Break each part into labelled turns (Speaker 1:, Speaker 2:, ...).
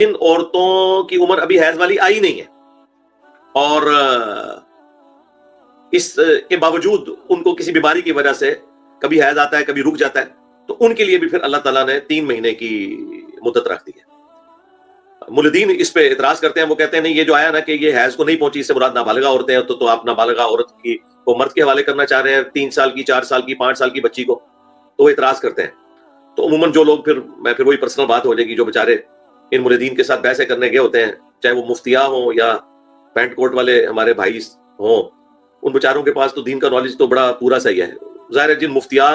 Speaker 1: ان عورتوں کی عمر ابھی حیض والی آئی نہیں ہے، اور اس کے باوجود ان کو کسی بیماری کی وجہ سے کبھی حیض آتا ہے کبھی رک جاتا ہے، تو ان کے لیے بھی پھر اللہ تعالیٰ نے 3 مہینے کی مدت رکھ دی ہے۔ مولدین اس پہ اعتراض کرتے ہیں، وہ کہتے ہیں نہیں، یہ جو آیا نا کہ یہ حیض کو نہیں پہنچی، اس سے مراد نابالغہ عورتیں ہیں، تو آپ نابالغہ عورت کی کو مرد کے حوالے کرنا چاہ رہے ہیں، 3 سال کی، 4 سال کی، 5 سال کی بچی کو، تو وہ اعتراض کرتے ہیں۔ تو عموماً جو لوگ پھر وہی پرسنل بات ہو جائے گی، جو بیچارے ان مولدین کے ساتھ بحثیں کرنے گئے ہوتے ہیں، چاہے وہ مفتیاں ہوں یا پینٹ کوٹ والے ہمارے بھائی ہوں، ان بیچاروں کے پاس تو دین کا نالج تو بڑا پورا صحیح ہے۔ ظاہر ہے جن مفتیاء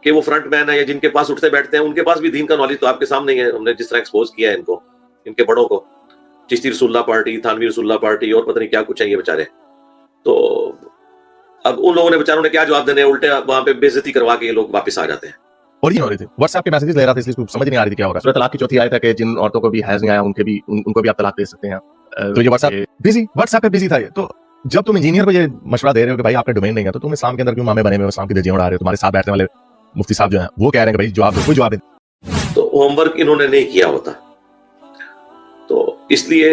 Speaker 1: کہ وہ فرنٹ مین ہے یا جن کے پاس اٹھتے بیٹھتے ہیں، ان کے پاس بھی دین کا نالج تو آپ کے سامنے ہی ہے، ہم نے جس طرح ایکسپوز کیا ہے ان کو، ان کے بڑوں کو، چشتی رسول اللہ پارٹی، تھانوی رسول اللہ پارٹی، اور پتہ نہیں کیا کچھ ہے یہ بیچارے۔ تو اب ان لوگوں نے بیچاروں نے کیا جواب دینے، الٹے وہاں پہ بے عزتی کروا کے یہ لوگ واپس آ جاتے ہیں۔
Speaker 2: اور یہ ہو رہے تھے واٹس ایپ کے میسجز لے رہا تھا، اس لیے سمجھ نہیں آ رہی تھی کیا ہو رہا ہے۔ سورۃ طلاق کی 4تھی آیت ہے کہ جن عورتوں کو بھی حیض نہیں آیا ان کو بھی آپ طلاق دے سکتے ہیں۔ تو یہ واٹس ایپ پہ بزی تھا یہ۔ تو جب تم انجینئر کو یہ مشورہ دے رہے ہو کہ بھائی آپ کا ڈومین نہیں ہے، تو تم اسلام کے اندر کیوں مامے بنے ہوئے اسلام کی دھجیاں اڑا رہے ہو؟ تمہارے ساتھ بیٹھنے والے مفتی صاحب جو ہیں وہ کہہ رہے ہیں کہ بھائی جواب دو، کوئی جواب نہیں۔
Speaker 1: تو ہوم ورک انہوں نے نہیں کیا ہوتا، تو اس لیے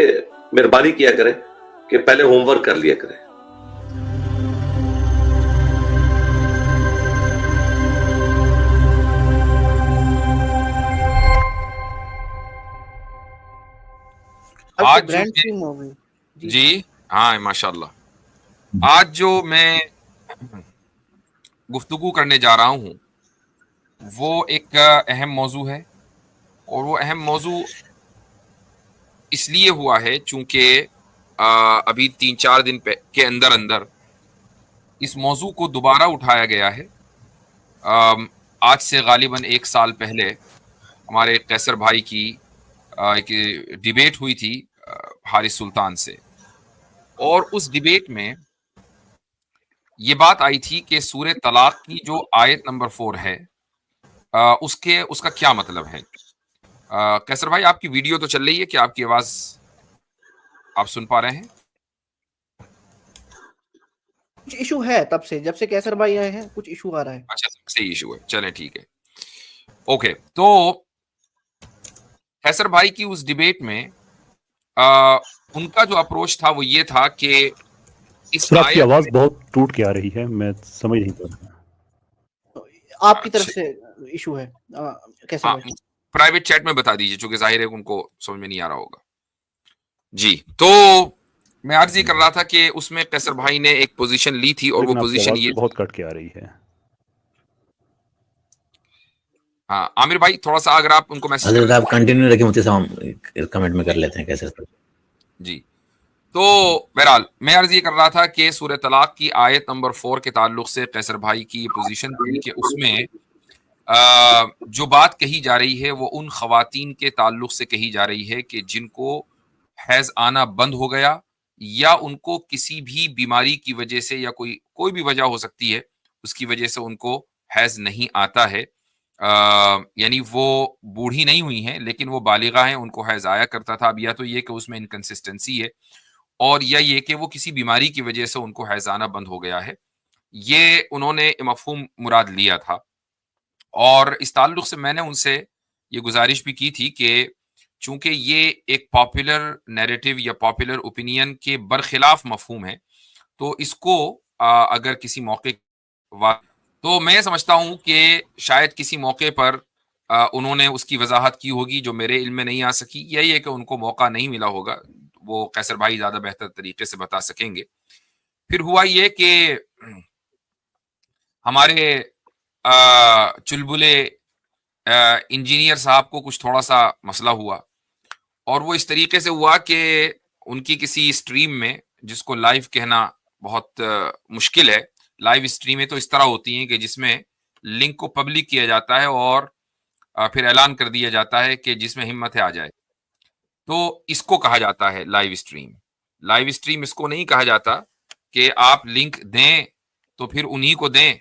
Speaker 1: مہربانی کیا کریں کہ پہلے ہوم ورک کر لیا کریں۔
Speaker 3: آج جی ہاں ماشاء اللہ، آج جو میں گفتگو کرنے جا رہا ہوں وہ ایک اہم موضوع ہے، اور وہ اہم موضوع اس لیے ہوا ہے چونکہ ابھی 3-4 دن کے اندر اس موضوع کو دوبارہ اٹھایا گیا ہے۔ آج سے غالباً 1 سال پہلے ہمارے قیصر بھائی کی ایک ڈیبیٹ ہوئی تھی حارث سلطان سے، اور اس ڈیبیٹ میں یہ بات آئی تھی کہ سورہ طلاق کی جو آیت نمبر 4 ہے اس کا کیا مطلب ہے۔ قیصر بھائی آپ کی ویڈیو تو چل رہی ہے، کیا آپ کی آواز آپ سن پا رہے ہیں؟
Speaker 4: کچھ ایشو ہے تب سے، جب سے قیصر بھائی آئے ہیں کچھ ایشو آ رہا ہے۔
Speaker 3: اچھا صحیح ایشو ہے، چلیں ٹھیک ہے، اوکے۔ تو قیصر بھائی کی اس ڈیبیٹ میں ان کا جو اپروچ تھا وہ یہ تھا کہ اس
Speaker 5: آپ کی آواز بہت ٹوٹ کے آ رہی ہے، میں سمجھ نہیں پا رہا۔
Speaker 4: آپ کی طرف سے ایشو ہے قیصر بھائی؟
Speaker 3: پرائیویٹ چیٹ میں بتا دیجیے، چونکہ ظاہر ہے ان کو سمجھ میں نہیں آ رہا ہوگا۔ جی تو میں عرض یہ کر رہا تھا کہ اس میں قیصر بھائی نے ایک پوزیشن لی تھی، اور وہ پوزیشن یہ
Speaker 5: بہت کٹ کے آ رہی ہے۔
Speaker 3: ہاں عامر بھائی تھوڑا سا اگر آپ ان کو میسج
Speaker 6: حضرت آپ کنٹینیو رکھیں، مفتی صاحب کمنٹ میں کر لیتے ہیں کیسے۔
Speaker 3: جی تو بہرحال میں عرض یہ کر رہا تھا کہ سورہ طلاق کی آیت نمبر 4 کے تعلق سے قیصر بھائی کی پوزیشن تھی کہ اس میں جو بات کہی جا رہی ہے وہ ان خواتین کے تعلق سے کہی جا رہی ہے کہ جن کو حیض آنا بند ہو گیا، یا ان کو کسی بھی بیماری کی وجہ سے، یا کوئی بھی وجہ ہو سکتی ہے اس کی وجہ سے ان کو حیض نہیں آتا ہے، یعنی وہ بوڑھی نہیں ہوئی ہیں لیکن وہ بالغہ ہیں، ان کو حیض آیا کرتا تھا۔ اب یا تو یہ کہ اس میں انکنسسٹنسی ہے، اور یا یہ کہ وہ کسی بیماری کی وجہ سے ان کو حیض آنا بند ہو گیا ہے، یہ انہوں نے مفہوم مراد لیا تھا۔ اور اس تعلق سے میں نے ان سے یہ گزارش بھی کی تھی کہ چونکہ یہ ایک پاپولر نیریٹو یا پاپولر اوپینین کے برخلاف مفہوم ہے، تو اس کو اگر کسی موقع تو میں سمجھتا ہوں کہ شاید کسی موقع پر انہوں نے اس کی وضاحت کی ہوگی جو میرے علم میں نہیں آ سکی، یہی ہے کہ ان کو موقع نہیں ملا ہوگا، وہ قیصر بھائی زیادہ بہتر طریقے سے بتا سکیں گے۔ پھر ہوا یہ کہ ہمارے چلبلے انجینئر صاحب کو کچھ تھوڑا سا مسئلہ ہوا، اور وہ اس طریقے سے ہوا کہ ان کی کسی اسٹریم میں، جس کو لائیو کہنا بہت مشکل ہے، لائیو اسٹریمیں تو اس طرح ہوتی ہیں کہ جس میں لنک کو پبلک کیا جاتا ہے اور پھر اعلان کر دیا جاتا ہے کہ جس میں ہمت ہے آ جائے، تو اس کو کہا جاتا ہے لائیو اسٹریم۔ لائیو اسٹریم اس کو نہیں کہا جاتا کہ آپ لنک دیں تو پھر انہی کو دیں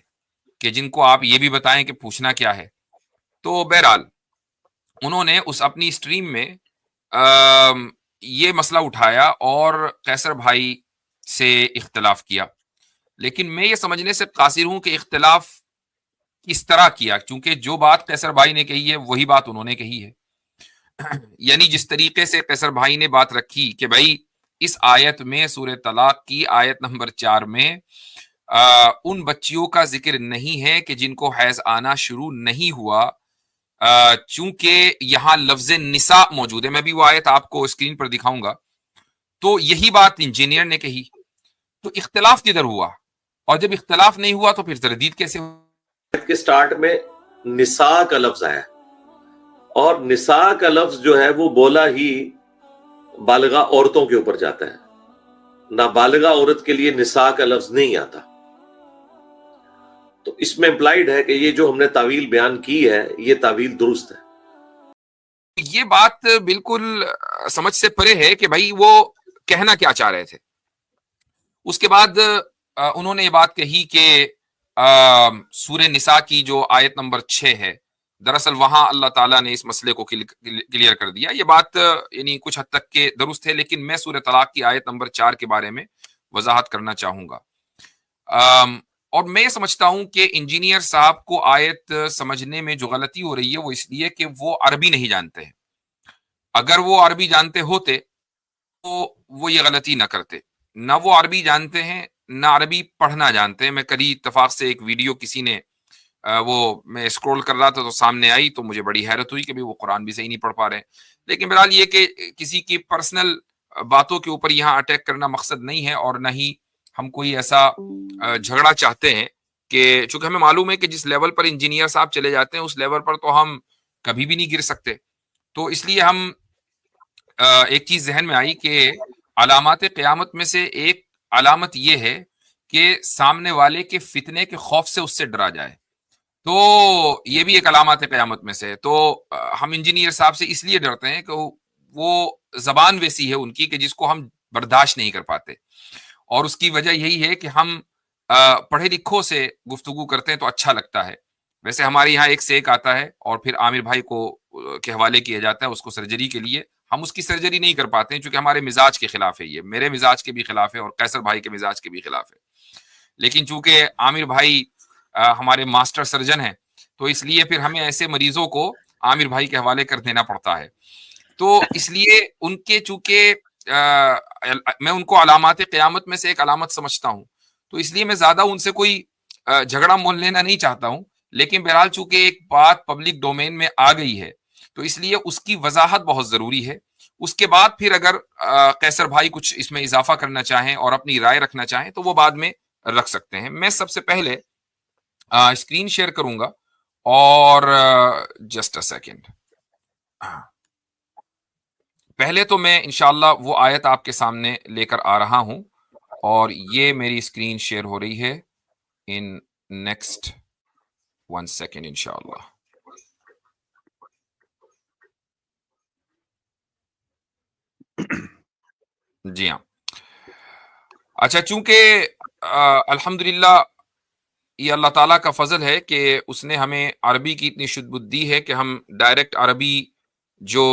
Speaker 3: کہ جن کو آپ یہ بھی بتائیں کہ پوچھنا کیا ہے۔ تو بہرحال انہوں نے اس اپنی اسٹریم میں یہ مسئلہ اٹھایا اور قیصر بھائی سے اختلاف کیا، لیکن میں یہ سمجھنے سے قاصر ہوں کہ اختلاف کس طرح کیا، چونکہ جو بات قیصر بھائی نے کہی ہے وہی بات انہوں نے کہی ہے۔ یعنی جس طریقے سے قیصر بھائی نے بات رکھی کہ بھائی اس آیت میں سورہ طلاق کی آیت نمبر 4 میں ان بچیوں کا ذکر نہیں ہے کہ جن کو حیض آنا شروع نہیں ہوا، چونکہ یہاں لفظ نساء موجود ہے. میں بھی وہ آیت آپ کو اسکرین پر دکھاؤں گا. تو یہی بات انجینئر نے کہی. تو اختلاف کدھر ہوا؟ اور جب اختلاف نہیں ہوا تو پھر تردید کیسے ہوا؟
Speaker 1: کے سٹارٹ میں نساء کا لفظ آیا اور نساء کا لفظ جو ہے وہ بولا ہی بالغہ عورتوں کے اوپر جاتا ہے، نابالغہ عورت کے لیے نساء کا لفظ نہیں آتا. تو اس میں امپلائیڈ ہے کہ یہ جو ہم نے تعویل بیان کی ہے یہ تعویل درست ہے.
Speaker 3: یہ بات بالکل سمجھ سے پرے ہے کہ بھائی وہ کہنا کیا چاہ رہے تھے. اس کے بعد انہوں نے یہ بات کہی کہ سورہ نساء کی جو آیت نمبر 6 ہے، دراصل وہاں اللہ تعالیٰ نے اس مسئلے کو کلیئر کر دیا. یہ بات یعنی کچھ حد تک کے درست ہے، لیکن میں سورہ طلاق کی آیت نمبر 4 کے بارے میں وضاحت کرنا چاہوں گا. اور میں سمجھتا ہوں کہ انجینئر صاحب کو آیت سمجھنے میں جو غلطی ہو رہی ہے وہ اس لیے کہ وہ عربی نہیں جانتے ہیں. اگر وہ عربی جانتے ہوتے تو وہ یہ غلطی نہ کرتے. نہ وہ عربی جانتے ہیں نہ عربی پڑھنا جانتے ہیں. میں کل اتفاق سے ایک ویڈیو کسی نے وہ میں اسکرول کر رہا تھا تو سامنے آئی تو مجھے بڑی حیرت ہوئی کہ وہ قرآن بھی صحیح نہیں پڑھ پا رہے ہیں. لیکن بہرحال یہ کہ کسی کی پرسنل باتوں کے اوپر یہاں اٹیک کرنا مقصد نہیں ہے، اور نہ ہی ہم کوئی ایسا جھگڑا چاہتے ہیں کہ چونکہ ہمیں معلوم ہے کہ جس لیول پر انجینئر صاحب چلے جاتے ہیں اس لیول پر تو ہم کبھی بھی نہیں گر سکتے. تو اس لیے ہم ایک چیز ذہن میں آئی کہ علامات قیامت میں سے ایک علامت یہ ہے کہ سامنے والے کے فتنے کے خوف سے اس سے ڈرا جائے. تو یہ بھی ایک علامات قیامت میں سے. تو ہم انجینئر صاحب سے اس لیے ڈرتے ہیں کہ وہ زبان ویسی ہے ان کی کہ جس کو ہم برداشت نہیں کر پاتے، اور اس کی وجہ یہی ہے کہ ہم پڑھے لکھوں سے گفتگو کرتے ہیں تو اچھا لگتا ہے. ویسے ہمارے یہاں ایک سے ایک آتا ہے اور پھر عامر بھائی کو کے حوالے کیا جاتا ہے اس کو سرجری کے لیے. ہم اس کی سرجری نہیں کر پاتے ہیں چونکہ ہمارے مزاج کے خلاف ہے. یہ میرے مزاج کے بھی خلاف ہے اور قیصر بھائی کے مزاج کے بھی خلاف ہے. لیکن چونکہ عامر بھائی ہمارے ماسٹر سرجن ہیں تو اس لیے پھر ہمیں ایسے مریضوں کو عامر بھائی کے حوالے کر دینا پڑتا ہے. تو اس لیے ان کے چونکہ میں ان کو علامات قیامت میں سے ایک علامت سمجھتا ہوں تو اس لیے میں زیادہ ان سے کوئی جھگڑا مول لینا نہیں چاہتا ہوں. لیکن بہرحال چونکہ ایک بات پبلک ڈومین میں آ گئی ہے تو اس لیے اس کی وضاحت بہت ضروری ہے. اس کے بعد پھر اگر قیصر بھائی کچھ اس میں اضافہ کرنا چاہیں اور اپنی رائے رکھنا چاہیں تو وہ بعد میں رکھ سکتے ہیں. میں سب سے پہلے اسکرین شیئر کروں گا اور جسٹ اے سیکنڈ. پہلے تو میں انشاءاللہ وہ آیت آپ کے سامنے لے کر آ رہا ہوں اور یہ میری اسکرین شیئر ہو رہی ہے ان نیکسٹ 1 سیکنڈ انشاءاللہ. جی ہاں. اچھا، چونکہ الحمدللہ یہ اللہ تعالیٰ کا فضل ہے کہ اس نے ہمیں عربی کی اتنی شد بدھ دی ہے کہ ہم ڈائریکٹ عربی جو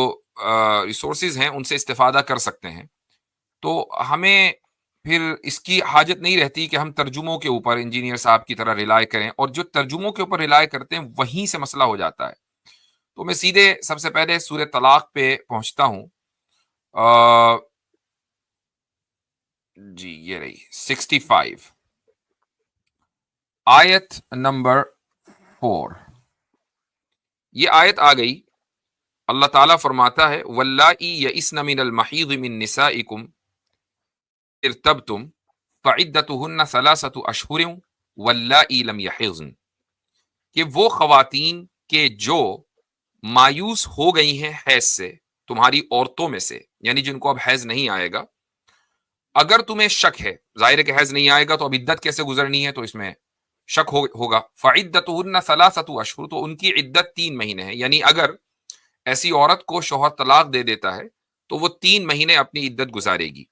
Speaker 3: ریسورسز ہیں ان سے استفادہ کر سکتے ہیں. تو ہمیں پھر اس کی حاجت نہیں رہتی کہ ہم ترجموں کے اوپر انجینئر صاحب کی طرح ریلائے کریں، اور جو ترجموں کے اوپر ریلائے کرتے ہیں وہیں سے مسئلہ ہو جاتا ہے. تو میں سیدھے سب سے پہلے سورہ طلاق پہ پہنچتا ہوں. جی یہ رہی 65 آیت نمبر 4. یہ آیت آ گئی. اللہ تعالیٰ فرماتا ہے واللائی یئسن من المحیض من نسائکم ارتبتم فعدتہن 3 اشہر واللائی لم یحضن، کہ وہ خواتین کہ جو مایوس ہو گئی ہیں حیض سے تمہاری عورتوں میں سے، یعنی جن کو اب حیض نہیں آئے گا. اگر تمہیں شک ہے، ظاہر ہے کہ حیض نہیں آئے گا تو اب عدت کیسے گزرنی ہے تو اس میں شک ہوگا. فعدتہن 3 اشہر، تو ان کی عدت 3 مہینے ہے. یعنی اگر ایسی عورت کو شوہر طلاق دے دیتا ہے تو وہ 3 مہینے اپنی عدت گزارے گی.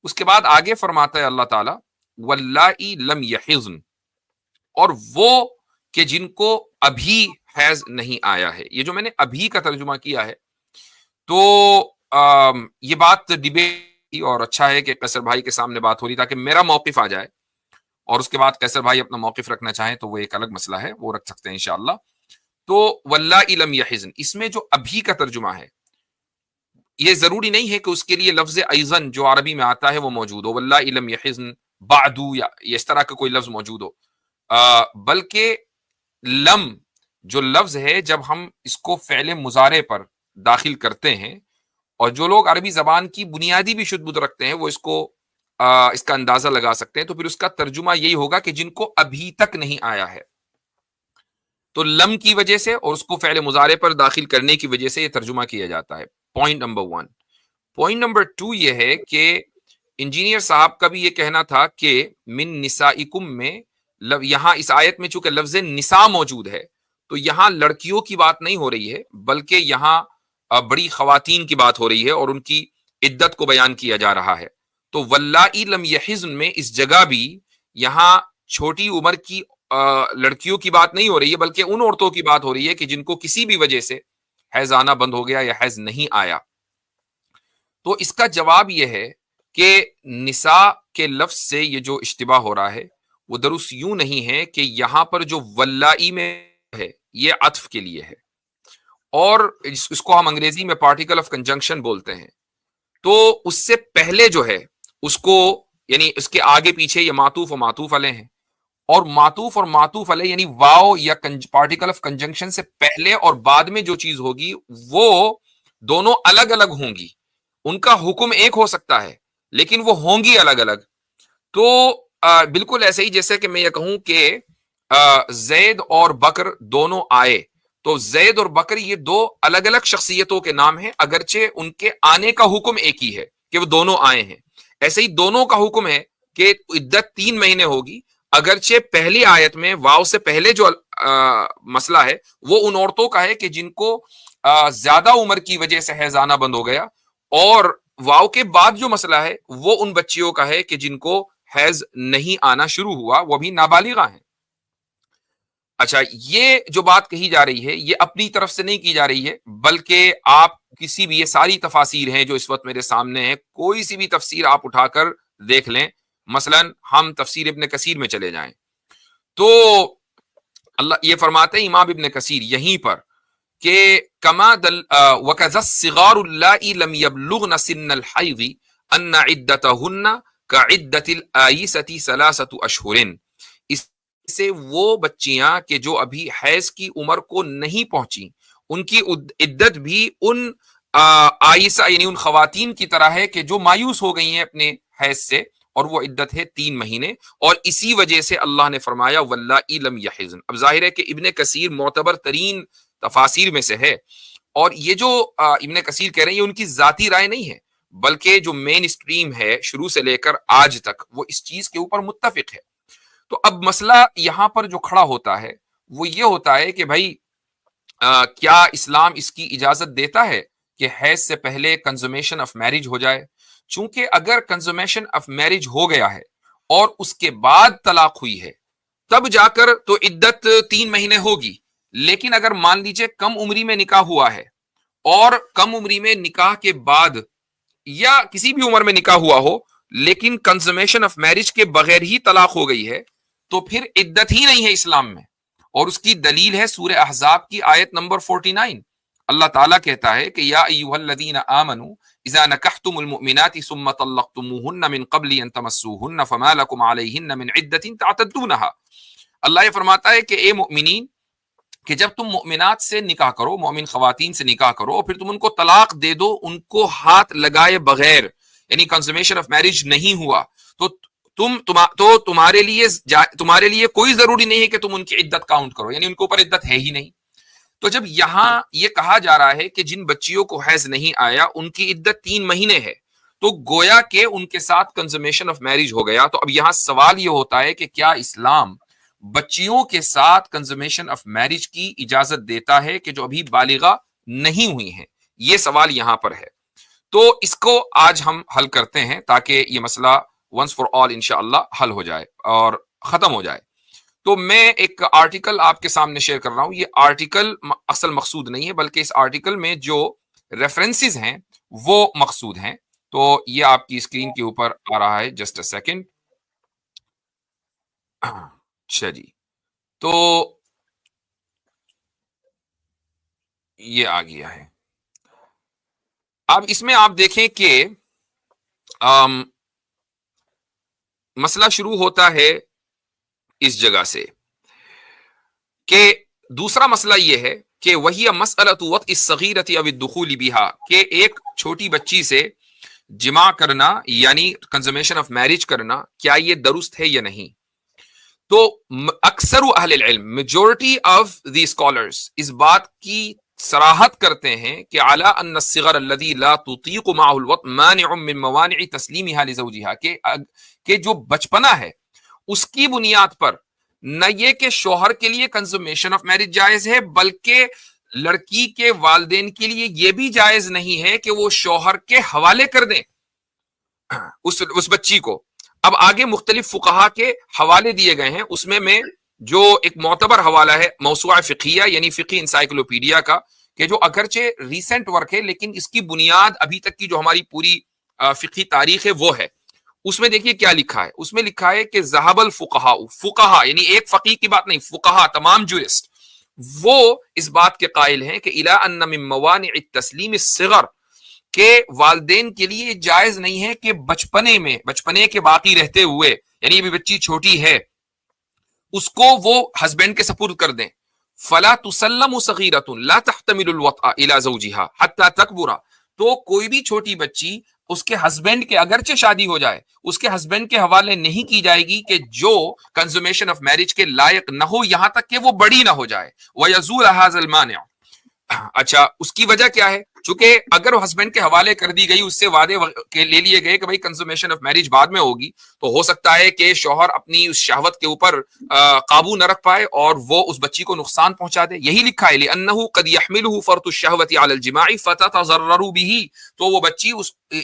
Speaker 3: اس کے بعد آگے فرماتا ہے اللہ تعالیٰ واللائی لم یحضن، اور وہ کہ جن کو ابھی حیض نہیں آیا ہے. یہ جو میں نے ابھی کا ترجمہ کیا ہے تو یہ بات ڈیبیٹ، اور اچھا ہے کہ قیصر بھائی کے سامنے بات ہو رہی تاکہ میرا موقف آ جائے، اور اس کے بعد قیصر بھائی اپنا موقف رکھنا چاہیں تو وہ ایک الگ مسئلہ ہے، وہ رکھ سکتے ہیں انشاءاللہ. تو واللائی لم یحضن، اس میں جو ابھی کا ترجمہ ہے یہ ضروری نہیں ہے کہ اس کے لیے لفظ ایزن جو عربی میں آتا ہے وہ موجود ہو، واللہ لم یحزن بعدو، یا اس طرح کا کوئی لفظ موجود ہو، بلکہ لم جو لفظ ہے جب ہم اس کو فعل مضارع پر داخل کرتے ہیں، اور جو لوگ عربی زبان کی بنیادی بھی شد بدھ رکھتے ہیں وہ اس کو اس کا اندازہ لگا سکتے ہیں، تو پھر اس کا ترجمہ یہی ہوگا کہ جن کو ابھی تک نہیں آیا ہے، تو لم کی وجہ سے اور اس کو فعل مضارع پر داخل کرنے کی وجہ سے یہ ترجمہ کیا جاتا ہے. Point number 1. پوائنٹ نمبر 2 یہ ہے کہ انجینئر صاحب کا بھی یہ کہنا تھا کہ من نسائکم میں یہاں اس آیت میں چونکہ لفظ نساء موجود ہے تو یہاں لڑکیوں کی بات نہیں ہو رہی ہے، بلکہ یہاں بڑی خواتین کی بات ہو رہی ہے اور ان کی عدت کو بیان کیا جا رہا ہے. تو واللائی لم یحزن میں اس جگہ بھی یہاں چھوٹی عمر کی لڑکیوں کی بات نہیں ہو رہی ہے، بلکہ ان عورتوں کی بات ہو رہی ہے کہ جن کو کسی بھی وجہ سے حیض آنا بند ہو گیا یا حیض نہیں آیا. تو اس کا جواب یہ ہے کہ نساء کے لفظ سے یہ جو اشتباہ ہو رہا ہے وہ درست یوں نہیں ہے کہ یہاں پر جو واللائی میں ہے یہ عطف کے لیے ہے، اور اس کو ہم انگریزی میں پارٹیکل آف کنجنکشن بولتے ہیں. تو اس سے پہلے جو ہے اس کو یعنی اس کے آگے پیچھے یہ معطوف و معطوف علیہ ہیں، اور معطوف اور معطوف علیہ یعنی واو یا پارٹیکل آف کنجنکشن سے پہلے اور بعد میں جو چیز ہوگی وہ دونوں الگ الگ ہوں گی. ان کا حکم ایک ہو سکتا ہے لیکن وہ ہوں گی الگ الگ. تو بالکل ایسے ہی جیسے کہ میں یہ کہوں کہ زید اور بکر دونوں آئے، تو زید اور بکر یہ دو الگ الگ شخصیتوں کے نام ہیں، اگرچہ ان کے آنے کا حکم ایک ہی ہے کہ وہ دونوں آئے ہیں. ایسے ہی دونوں کا حکم ہے کہ عدت 3 مہینے ہوگی، اگرچہ پہلی آیت میں واو سے پہلے جو مسئلہ ہے وہ ان عورتوں کا ہے کہ جن کو زیادہ عمر کی وجہ سے حیض آنا بند ہو گیا، اور واو کے بعد جو مسئلہ ہے وہ ان بچیوں کا ہے کہ جن کو حیض نہیں آنا شروع ہوا، وہ بھی نابالغہ ہیں. اچھا، یہ جو بات کہی جا رہی ہے یہ اپنی طرف سے نہیں کی جا رہی ہے، بلکہ آپ کسی بھی، یہ ساری تفاسیر ہیں جو اس وقت میرے سامنے ہیں، کوئی سی بھی تفسیر آپ اٹھا کر دیکھ لیں. مثلا ہم تفسیر ابن کثیر میں چلے جائیں تو اللہ یہ فرماتے ہیں امام ابن کثیر یہیں پر کہ کما وَكَذَا الصِّغَارُ اللَّائِي لَمْ يَبْلُغْنَ سِنَّ الْحَيْضِ أَنَّ عِدَّتَهُنَّ كَعِدَّةِ الْآيِسَةِ 3 أَشْهُرٍ. اس سے وہ بچیاں کہ جو ابھی حیض کی عمر کو نہیں پہنچی، ان کی عدت بھی ان آئسہ یعنی ان خواتین کی طرح ہے کہ جو مایوس ہو گئی ہیں اپنے حیض سے، اور وہ عدت ہے 3 مہینے. اور اسی وجہ سے اللہ نے فرمایا واللائی لم یحزن. اب ظاہر ہے کہ ابن کثیر معتبر ترین تفاسیر میں سے ہے، اور یہ جو ابن کثیر کہہ رہے ہیں یہ ان کی ذاتی رائے نہیں ہے، بلکہ جو مین اسٹریم ہے شروع سے لے کر آج تک وہ اس چیز کے اوپر متفق ہے. تو اب مسئلہ یہاں پر جو کھڑا ہوتا ہے وہ یہ ہوتا ہے کہ بھائی کیا اسلام اس کی اجازت دیتا ہے کہ حیض سے پہلے کنزومیشن آف میرج ہو جائے؟ چونکہ اگر کنزومیشن آف میرج ہو گیا ہے اور اس کے بعد طلاق ہوئی ہے تب جا کر تو عدت 3 مہینے ہوگی. لیکن اگر مان لیجئے کم عمری میں نکاح ہوا ہے اور کم عمری میں نکاح کے بعد یا کسی بھی عمر میں نکاح ہوا ہو لیکن کنزومیشن آف میرج کے بغیر ہی طلاق ہو گئی ہے تو پھر عدت ہی نہیں ہے اسلام میں. اور اس کی دلیل ہے سورہ احزاب کی آیت نمبر 49. اللہ تعالیٰ کہتا ہے کہ یا ایھا الذین آمنوا اذا نکحتم المؤمنات ثم طلقتموهن من قبل ان تمسوهن فما لكم عليهن من عدة تعتدونها. اللہ یہ فرماتا ہے کہ اے مؤمنین کہ جب تم مؤمنات سے نکاح کرو، مومن خواتین سے نکاح کرو، اور پھر تم ان کو طلاق دے دو ان کو ہاتھ لگائے بغیر، یعنی کنزومیشن آف میرج نہیں ہوا، تو تمہارے لیے کوئی ضروری نہیں ہے کہ تم ان کی عدت کاؤنٹ کرو، یعنی ان کے اوپر عدت ہے ہی نہیں. تو جب یہاں یہ کہا جا رہا ہے کہ جن بچیوں کو حیض نہیں آیا ان کی عدت 3 مہینے ہے، تو گویا کہ ان کے ساتھ کنزومیشن آف میرج ہو گیا. تو اب یہاں سوال یہ ہوتا ہے کہ کیا اسلام بچیوں کے ساتھ کنزومیشن آف میرج کی اجازت دیتا ہے کہ جو ابھی بالغہ نہیں ہوئی ہیں؟ یہ سوال یہاں پر ہے. تو اس کو آج ہم حل کرتے ہیں تاکہ یہ مسئلہ ونس فار آل انشاءاللہ حل ہو جائے اور ختم ہو جائے. تو میں ایک آرٹیکل آپ کے سامنے شیئر کر رہا ہوں. یہ آرٹیکل اصل مقصود نہیں ہے بلکہ اس آرٹیکل میں جو ریفرنسز ہیں وہ مقصود ہیں. تو یہ آپ کی اسکرین کے اوپر آ رہا ہے، جسٹ اے سیکنڈ. اچھا جی، تو یہ آ گیا ہے. اب اس میں آپ دیکھیں کہ مسئلہ شروع ہوتا ہے اس جگہ سے کہ دوسرا مسئلہ یہ ہے کہ وہی مسئلۃ وطء الصغیرۃ او الدخول بها، کہ ایک چھوٹی بچی سے جماع کرنا یعنی کنزومیشن آف میرج کرنا، کیا یہ درست ہے یا نہیں؟ تو اکثر اہل العلم، میجورٹی آف دی اسکالرز اس بات کی صراحت کرتے ہیں کہ علی ان الصغر الذی لا تطیق معه الوطء مانع من موانع تسلیمها لزوجها، کہ جو بچپنا ہے اس کی بنیاد پر نہ یہ کہ شوہر کے لیے کنزومیشن آف میرج جائز ہے، بلکہ لڑکی کے والدین کے لیے یہ بھی جائز نہیں ہے کہ وہ شوہر کے حوالے کر دیں اس بچی کو۔ اب آگے مختلف فقہا کے حوالے دیے گئے ہیں، اس میں جو ایک معتبر حوالہ ہے موسوعہ فقہیہ یعنی فقی انسائکلوپیڈیا کا، کہ جو اگرچہ ریسنٹ ورک ہے لیکن اس کی بنیاد ابھی تک کی جو ہماری پوری فقہی تاریخ ہے وہ ہے۔ اس میں دیکھیے کیا لکھا ہے، اس میں لکھا ہے کہ ذہب الفقہاء، فقہا یعنی ایک فقیہ کی بات نہیں، فقہا تمام جورسٹ وہ اس بات کے قائل ہیں کہ الی ان من موانع التسلیم الصغر، کہ والدین کے لیے جائز نہیں ہے کہ بچپنے کے باقی رہتے ہوئے، یعنی ابھی بچی چھوٹی ہے، اس کو وہ ہسبینڈ کے سپرد کر دیں۔ فلا تسلم صغیرۃ لا تحتمل الوطء الی زوجها حتی تکبر، تو کوئی بھی چھوٹی بچی اس کے ہسبینڈ کے اگرچہ شادی ہو جائے اس کے ہسبینڈ کے حوالے نہیں کی جائے گی کہ جو کنزومیشن آف میرج کے لائق نہ ہو یہاں تک کہ وہ بڑی نہ ہو جائے۔ وَيَزُولَ هَذَا الْمَانِعُ، اچھا اس کی وجہ کیا ہے؟ چونکہ اگر ہسبینڈ کے حوالے کر دی گئی، اس سے وعدے لے لیے گئے کہ بھائی کنزومیشن آف میرج بعد میں ہوگی، تو ہو سکتا ہے کہ شوہر اپنی اس شہوت کے اوپر قابو نہ رکھ پائے اور وہ اس بچی کو نقصان پہنچا دے۔ یہی لکھا ہے لِأَنَّهُ قَدْ يَحْمِلُهُ فَرْطُ الشَّهْوَةِ عَلَى الْجِمَاعِ فَتَتَضَرَّرُ بِهِ، تو وہ بچی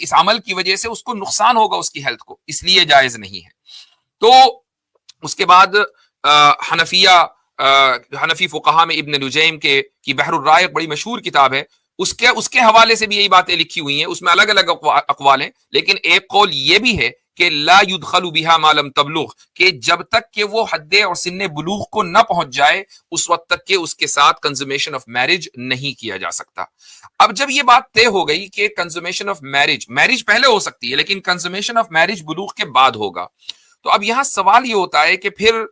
Speaker 3: اس عمل کی وجہ سے اس کو نقصان ہوگا اس کی ہیلتھ کو، اس لیے جائز نہیں ہے۔ تو اس کے بعد حنفی فقہا میں ابن نجیم کی بحر الرائق بڑی مشہور کتاب ہے، اس کے حوالے سے بھی یہی باتیں لکھی ہوئی ہیں، اس میں الگ الگ اقوال ہیں، لیکن ایک قول یہ بھی ہے کہ لا يدخل بها ما لم تبلغ، کہ جب تک کہ وہ حد اور سن بلوغ کو نہ پہنچ جائے اس وقت تک کہ اس کے ساتھ کنزومیشن آف میرج نہیں کیا جا سکتا۔ اب جب یہ بات طے ہو گئی کہ کنزومیشن آف میرج پہلے ہو سکتی ہے لیکن کنزومیشن آف میرج بلوغ کے بعد ہوگا، تو اب یہاں سوال یہ ہوتا ہے کہ پھر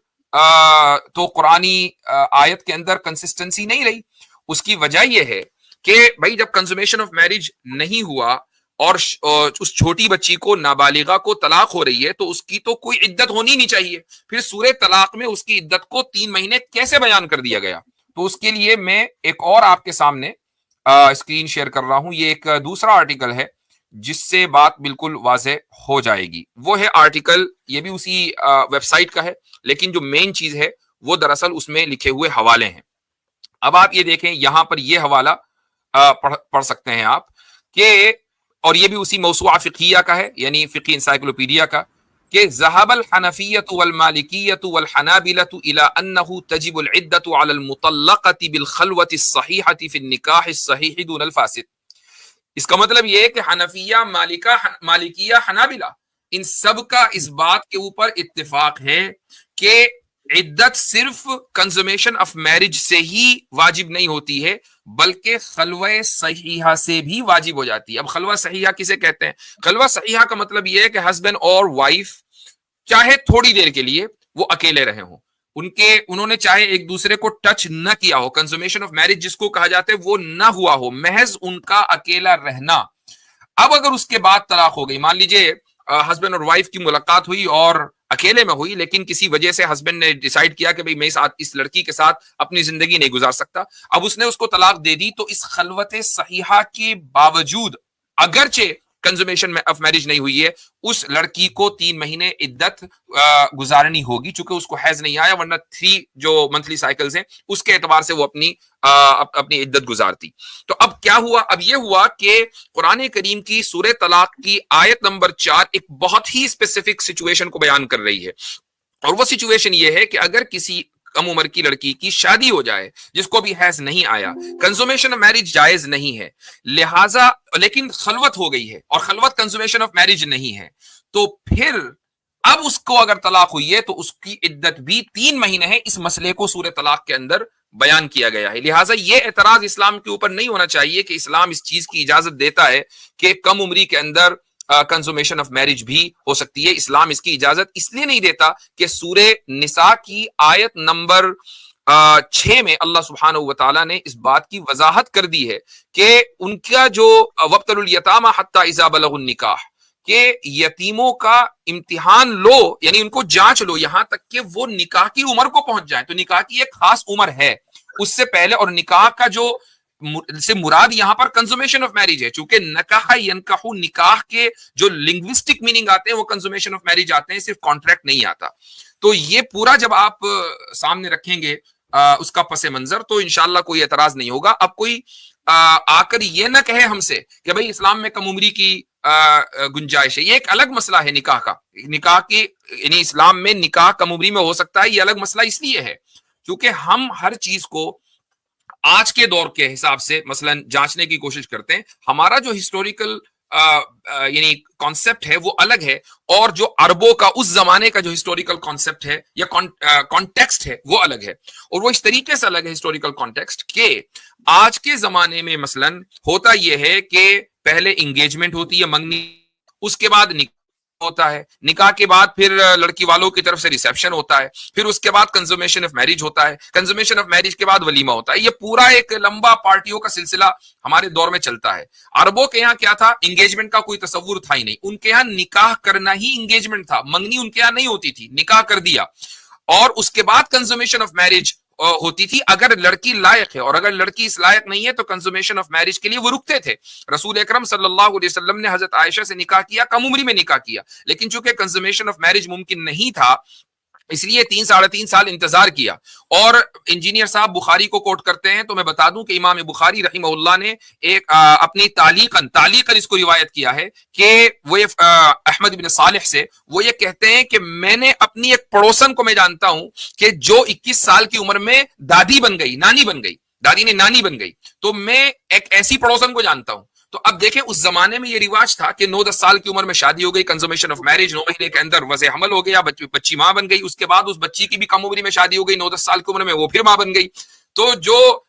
Speaker 3: تو قرآنی آیت کے اندر کنسسٹنسی نہیں رہی۔ اس کی وجہ یہ ہے کہ بھائی جب کنزومیشن آف میرج نہیں ہوا اور اس چھوٹی بچی کو نابالغہ کو طلاق ہو رہی ہے تو اس کی تو کوئی عدت ہونی نہیں چاہیے، پھر سورہ طلاق میں اس کی عدت کو 3 مہینے کیسے بیان کر دیا گیا؟ تو اس کے لیے میں ایک اور آپ کے سامنے اسکرین شیئر کر رہا ہوں، یہ ایک دوسرا آرٹیکل ہے جس سے بات بالکل واضح ہو جائے گی۔ وہ ہے آرٹیکل، یہ بھی اسی ویب سائٹ کا ہے لیکن جو مین چیز ہے وہ دراصل اس میں لکھے ہوئے حوالے ہیں۔ اب آپ یہ دیکھیں یہاں پر یہ حوالہ پڑھ سکتے ہیں آپ کہ، اور یہ بھی اسی موسوعہ فقہیہ کا ہے یعنی فقی انسائکلوپیڈیا کا، کہ ذهب الحنفیة والمالکیة والحنابلة الى انه تجب العدة على المطلقة بالخلوة الصحيحة في النکاح الصحيح دون الفاسد۔ اس کا مطلب یہ ہے کہ حنفیہ، مالکیہ، حنابلہ ان سب کا اس بات کے اوپر اتفاق ہے کہ عدت صرف کنزومیشن آف میرج سے ہی واجب نہیں ہوتی ہے بلکہ خلوہ صحیحہ سے بھی واجب ہو جاتی ہے۔ اب خلوہ صحیحہ کسے کہتے ہیں؟ خلوہ صحیحہ کا مطلب یہ ہے کہ ہسبینڈ اور وائف چاہے تھوڑی دیر کے لیے وہ اکیلے رہے ہوں، انہوں نے چاہے ایک دوسرے کو ٹچ نہ کیا ہو، کنزومیشن آف میرج جس کو کہا جاتا ہے وہ نہ ہوا ہو، محض ان کا اکیلا رہنا۔ اب اگر اس کے بعد طلاق ہو گئی، مان لیجئے ہسبینڈ اور وائف کی ملاقات ہوئی اور اکیلے میں ہوئی لیکن کسی وجہ سے ہسبینڈ نے ڈیسائیڈ کیا کہ بھئی میں اس لڑکی کے ساتھ اپنی زندگی نہیں گزار سکتا، اب اس نے اس کو طلاق دے دی، تو اس خلوت صحیحہ کے باوجود اگرچہ کنزومیشن آف میرج نہیں ہوئی ہے اس لڑکی کو 3 مہینے عدت گزارنی ہوگی، چونکہ اس کو حیض نہیں آیا، ورنہ 3 جو منتھلی سائیکلز ہیں اس کے اعتبار سے وہ اپنی عدت گزارتی۔ تو اب کیا ہوا؟ اب یہ ہوا کہ قرآن کریم کی سورہ طلاق کی آیت نمبر 4 ایک بہت ہی اسپیسیفک سچویشن کو بیان کر رہی ہے، اور وہ سچویشن یہ ہے کہ اگر کسی کم عمر کی لڑکی کی شادی ہو جائے جس کو بھی حیض نہیں آیا، کنزومیشن آف میرج جائز نہیں ہے، لہٰذا لیکن خلوت ہو گئی ہے اور خلوت کنزومیشن آف میرج نہیں ہے، تو پھر اب اس کو اگر طلاق ہوئی ہے تو اس کی عدت بھی 3 مہینے ہے۔ اس مسئلے کو سورہ طلاق کے اندر بیان کیا گیا ہے. لہٰذا یہ اعتراض اسلام کے اوپر نہیں ہونا چاہیے کہ اسلام اس چیز کی اجازت دیتا ہے کہ کم عمری کے اندر کنزومیشن آف میرج بھی ہو سکتی ہے. اسلام اس کی اجازت اس لیے نہیں دیتا کہ سورہ نساء کی آیت نمبر 6 میں اللہ سبحانہ و تعالیٰ نے اس بات کی وضاحت کر دی ہے کہ ان کا جو وابتلوا الیتامى حتی اذا بلغوا النکاح، کہ یتیموں کا امتحان لو، یعنی ان کو جانچ لو یہاں تک کہ وہ نکاح کی عمر کو پہنچ جائیں. تو نکاح کی ایک خاص عمر ہے اس سے پہلے، اور نکاح کا جو سے مراد یہاں پر کنزومیشن آف میرج ہے. چونکہ نکاح ینکح، نکاح کے جو لنگوسٹک میننگ آتے ہیں وہ کنزومیشن آف میرج آتے ہیں، صرف کانٹریکٹ نہیں آتا. تو یہ پورا جب آپ سامنے رکھیں گے اس کا پس منظر تو انشاءاللہ کوئی اعتراض نہیں ہوگا. اب کوئی آ کر یہ نہ کہے ہم سے کہ بھئی اسلام میں کم عمری کی گنجائش ہے. یہ ایک الگ مسئلہ ہے نکاح کا. نکاح کی یعنی اسلام میں نکاح کم عمری میں ہو سکتا ہے، یہ الگ مسئلہ اس لیے ہے کیونکہ ہم ہر چیز کو آج کے دور کے حساب سے مثلا جانچنے کی کوشش کرتے ہیں. ہمارا جو ہسٹوریکل یعنی کانسیپٹ ہے وہ الگ ہے، اور جو عربوں کا اس زمانے کا جو ہسٹوریکل کانسیپٹ ہے یا کانٹیکسٹ ہے وہ الگ ہے. اور وہ اس طریقے سے الگ ہے ہسٹوریکل کانٹیکسٹ کہ آج کے زمانے میں مثلا ہوتا یہ ہے کہ پہلے انگیجمنٹ ہوتی ہے منگنی، اس کے بعد نکاح ہوتا ہے، نکاح کے بعد پھر لڑکی والوں کی طرف سے ریسیپشن ہوتا ہے، پھر اس کے بعد کنزومیشن آف میرج ہوتا ہے، کنزومیشن آف میرج کے بعد ولیمہ ہوتا ہے. یہ پورا ایک لمبا پارٹیوں کا سلسلہ ہمارے دور میں چلتا ہے. عربوں کے یہاں کیا تھا؟ انگیجمنٹ کا کوئی تصور تھا ہی نہیں. ان کے یہاں نکاح کرنا ہی انگیجمنٹ تھا، منگنی ان کے یہاں نہیں ہوتی تھی. نکاح کر دیا اور اس کے بعد کنزومیشن آف میرج ہوتی تھی اگر لڑکی لائق ہے، اور اگر لڑکی اس لائق نہیں ہے تو کنزومیشن آف میرج کے لیے وہ رکتے تھے. رسول اکرم صلی اللہ علیہ وسلم نے حضرت عائشہ سے نکاح کیا، کم عمری میں نکاح کیا، لیکن چونکہ کنزومیشن آف میرج ممکن نہیں تھا اس لیے 3-3.5 سال انتظار کیا. اور انجینئر صاحب بخاری کو کوٹ کرتے ہیں تو میں بتا دوں کہ امام بخاری رحمہ اللہ نے ایک اپنی تعلیقاً اس کو روایت کیا ہے کہ وہ احمد بن صالح سے وہ یہ کہتے ہیں کہ میں نے اپنی ایک پڑوسن کو میں جانتا ہوں کہ جو 21 سال کی عمر میں دادی بن گئی، نانی بن گئی، دادی نے نانی بن گئی. تو میں ایک ایسی پڑوسن کو جانتا ہوں. تو اب دیکھیں اس زمانے میں یہ رواج تھا کہ 9-10 سال کی عمر میں شادی ہو گئی، کنزومیشن آف میرج، 9 مہینے کے اندر وضع حمل ہو گیا، بچی ماں بن گئی، اس کے بعد اس بچی کی بھی کم عمری میں شادی ہو گئی، 9-10 سال کی عمر میں وہ پھر ماں بن گئی. تو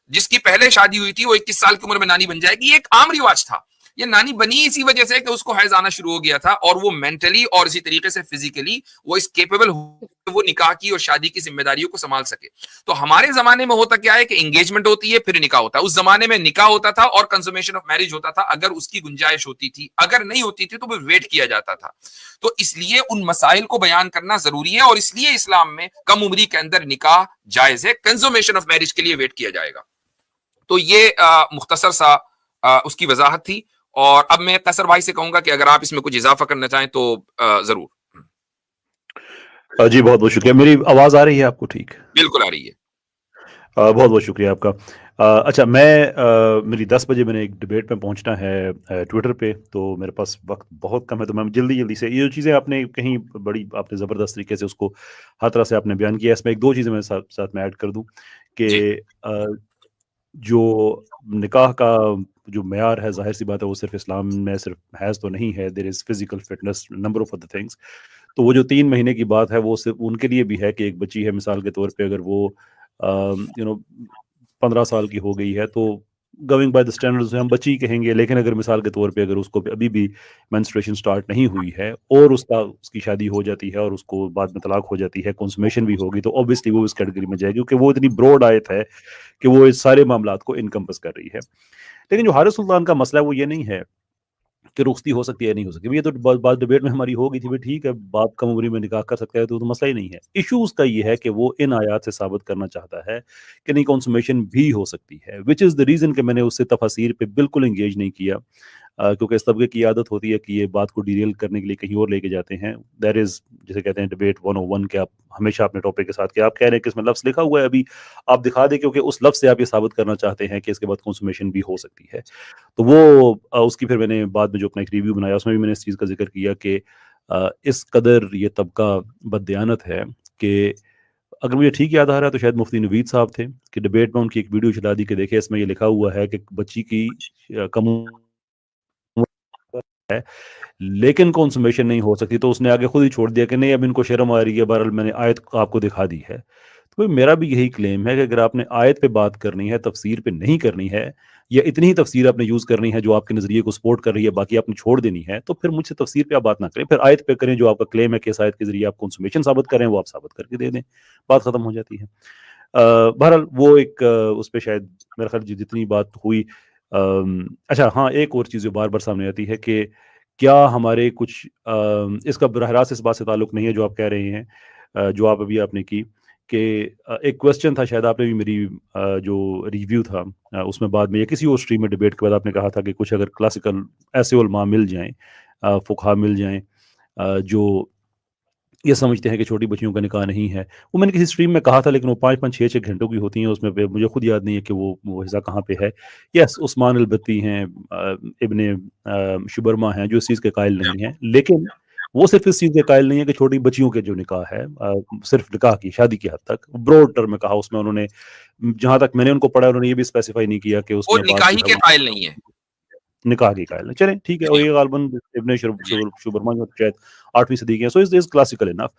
Speaker 3: جس کی پہلے شادی ہوئی تھی وہ 21 سال کی عمر میں نانی بن جائے گی. یہ ایک عام رواج تھا. یہ نانی بنی اسی وجہ سے کہ اس کو حیض آنا شروع ہو گیا تھا اور وہ مینٹلی اور اسی طریقے سے فزیکلی وہ اس کیپیبل وہ نکاح کی اور شادی کی ذمہ داریوں کو سنبھال سکے. تو ہمارے زمانے میں ہوتا کیا ہے کہ انگیجمنٹ ہوتی ہے پھر نکاح ہوتا ہے. اس زمانے میں نکاح ہوتا تھا اور کنزومیشن آف میرج ہوتا تھا اگر اس کی گنجائش ہوتی تھی، اگر نہیں ہوتی تھی تو ویٹ کیا جاتا تھا. تو اس لیے ان مسائل کو بیان کرنا ضروری ہے، اور اس لیے اسلام میں کم عمری کے اندر نکاح جائز ہے، کنزومیشن آف میرج کے لیے ویٹ کیا جائے گا. تو یہ مختصر سا اس کی وضاحت تھی. اور اب میں قیصر بھائی سے کہوں گا کہ اگر آپ اس میں کچھ اضافہ کرنا چاہیں تو ضرور.
Speaker 5: جی بہت بہت شکریہ. میری آواز آ رہی ہے آپ کو؟ ٹھیک،
Speaker 3: بالکل آ رہی ہے.
Speaker 5: بہت بہت شکریہ آپ کا. اچھا، میری 10 بجے میں نے ایک ڈبیٹ میں پہنچنا ہے ٹویٹر پہ، تو میرے پاس وقت بہت کم ہے، تو میں جلدی سے یہ جو چیزیں آپ نے کہیں بڑی آپ نے زبردست طریقے سے اس کو ہر طرح سے آپ نے بیان کیا. اس میں 2 چیزیں میں ساتھ میں ایڈ کر دوں کہ جو نکاح کا جو معیار ہے ظاہر سی بات ہے وہ صرف اسلام میں صرف حیض تو نہیں ہے، there is physical fitness, number of other things. تو وہ جو 3 مہینے کی بات ہے وہ صرف ان کے لیے بھی ہے کہ ایک بچی ہے مثال کے طور پہ اگر وہ 15 سال کی ہو گئی ہے تو گوئنگ بائی دا اسٹینڈرڈز ہم بچی کہیں گے، لیکن اگر مثال کے طور پہ اگر اس کو ابھی بھی مینسٹریشن سٹارٹ نہیں ہوئی ہے اور اس کی شادی ہو جاتی ہے اور اس کو بعد میں طلاق ہو جاتی ہے، کنسومیشن بھی ہوگی، تو اوبویسلی وہ اس کیٹیگری میں جائے گی کیونکہ وہ اتنی براڈ آیت ہے کہ وہ اس سارے معاملات کو انکمپس کر رہی ہے. لیکن جو حارث سلطان کا مسئلہ ہے وہ یہ نہیں ہے کہ رخصتی ہو سکتی ہے یا نہیں ہو سکتی. یہ تو بات ڈبیٹ میں ہماری ہو گئی تھی، ٹھیک ہے باپ کم عمری میں نکاح کر سکتا ہے تو مسئلہ ہی نہیں ہے. ایشو اس کا یہ ہے کہ وہ ان آیات سے ثابت کرنا چاہتا ہے کہ نہیں کنسومیشن بھی ہو سکتی ہے، وچ از دا ریزن کہ میں نے اس سے تفاسیر پہ بالکل انگیج نہیں کیا، کیونکہ اس طبقے کی عادت ہوتی ہے کہ یہ بات کو ڈیریل کرنے کے لیے کہیں اور لے کے جاتے ہیں. دیر از جسے کہتے ہیں ڈبیٹ 101 کہ آپ ہمیشہ اپنے ٹاپک کے ساتھ کہ آپ کہہ رہے ہیں کہ اس میں لفظ لکھا ہوا ہے، ابھی آپ دکھا دیں کیونکہ اس لفظ سے آپ یہ ثابت کرنا چاہتے ہیں کہ اس کے بعد کنسومیشن بھی ہو سکتی ہے. تو وہ اس کی پھر میں نے بعد میں جو اپنا ایک ریویو بنایا اس میں بھی میں نے اس چیز کا ذکر کیا کہ اس قدر یہ طبقہ بددیانت ہے کہ اگر مجھے ٹھیک یاد آ رہا ہے تو شاید مفتی نوید صاحب تھے کہ ڈبیٹ میں ان کی ایک ویڈیو چلا دی کہ دیکھیں اس میں یہ لکھا ہوا ہے کہ بچی کی کم ہے لیکن کنسومیشن نہیں ہو سکتی، تو اس نے آگے خود ہی چھوڑ دیا کہ نہیں اب ان کو شرم آ رہی ہے. بہرحال میں نے آیت آپ کو دکھا دی ہے. تو میرا بھی یہی کلیم ہے کہ اگر آپ نے آیت پہ بات کرنی ہے، تفسیر پہ نہیں کرنی ہے، یا اتنی ہی تفسیر آپ نے یوز کرنی ہے جو آپ کے نظریے کو سپورٹ کر رہی ہے، باقی آپ نے چھوڑ دینی ہے، تو پھر مجھ سے تفسیر پہ آپ بات نہ کریں، پھر آیت پہ کریں جو آپ کا کلیم ہے کہ اس آیت کے ذریعے آپ کنسومیشن ثابت کریں، وہ آپ ثابت کر کے دے دیں، بات ختم ہو جاتی ہے۔ بہرحال وہ ایک اس پہ شاید میرا خیال جتنی بات ہوئی، اچھا ہاں، ایک اور چیز جو بار بار سامنے آتی ہے کہ کیا ہمارے کچھ اس کا براہ راست اس بات سے تعلق نہیں ہے جو آپ کہہ رہے ہیں، جو ابھی آپ نے کی کہ ایک کویسچن تھا، شاید آپ نے بھی میری جو ریویو تھا اس میں بعد میں یا کسی اور اسٹریم میں ڈیبیٹ کے بعد آپ نے کہا تھا کہ کچھ اگر کلاسیکل ایسے علماء مل جائیں، فقہا مل جائیں جو یہ سمجھتے ہیں کہ چھوٹی بچیوں کا نکاح نہیں ہے، وہ میں نے کسی اسٹریم میں کہا تھا، لیکن وہ 5-5 6-6 گھنٹوں کی ہوتی ہیں، اس میں مجھے خود یاد نہیں ہے کہ وہ حصہ کہاں پہ ہے۔ یس، عثمان البتی ہیں، ابن شبرما ہیں جو اس چیز کے قائل نہیں ہیں، لیکن وہ صرف اس چیز کے قائل نہیں ہے کہ چھوٹی بچیوں کے جو نکاح ہے، صرف نکاح کی شادی کی حد تک براڈ ٹرم میں کہا، اس میں انہوں نے جہاں تک میں نے ان کو پڑھا انہوں نے یہ بھی اسپیسیفائی نہیں کیا کہ اس
Speaker 3: وہ
Speaker 5: میں بات
Speaker 3: نکاحی
Speaker 5: جو
Speaker 3: کے
Speaker 5: ہے
Speaker 3: قائل نہیں ہے،
Speaker 5: نکاح کی قائل ہے، چلیں ٹھیک ہے، اور
Speaker 3: جی
Speaker 5: یہ غالباً ابن
Speaker 3: جی
Speaker 5: شبرما جو شاید 8ویں صدی کے ہیں، so is classical enough,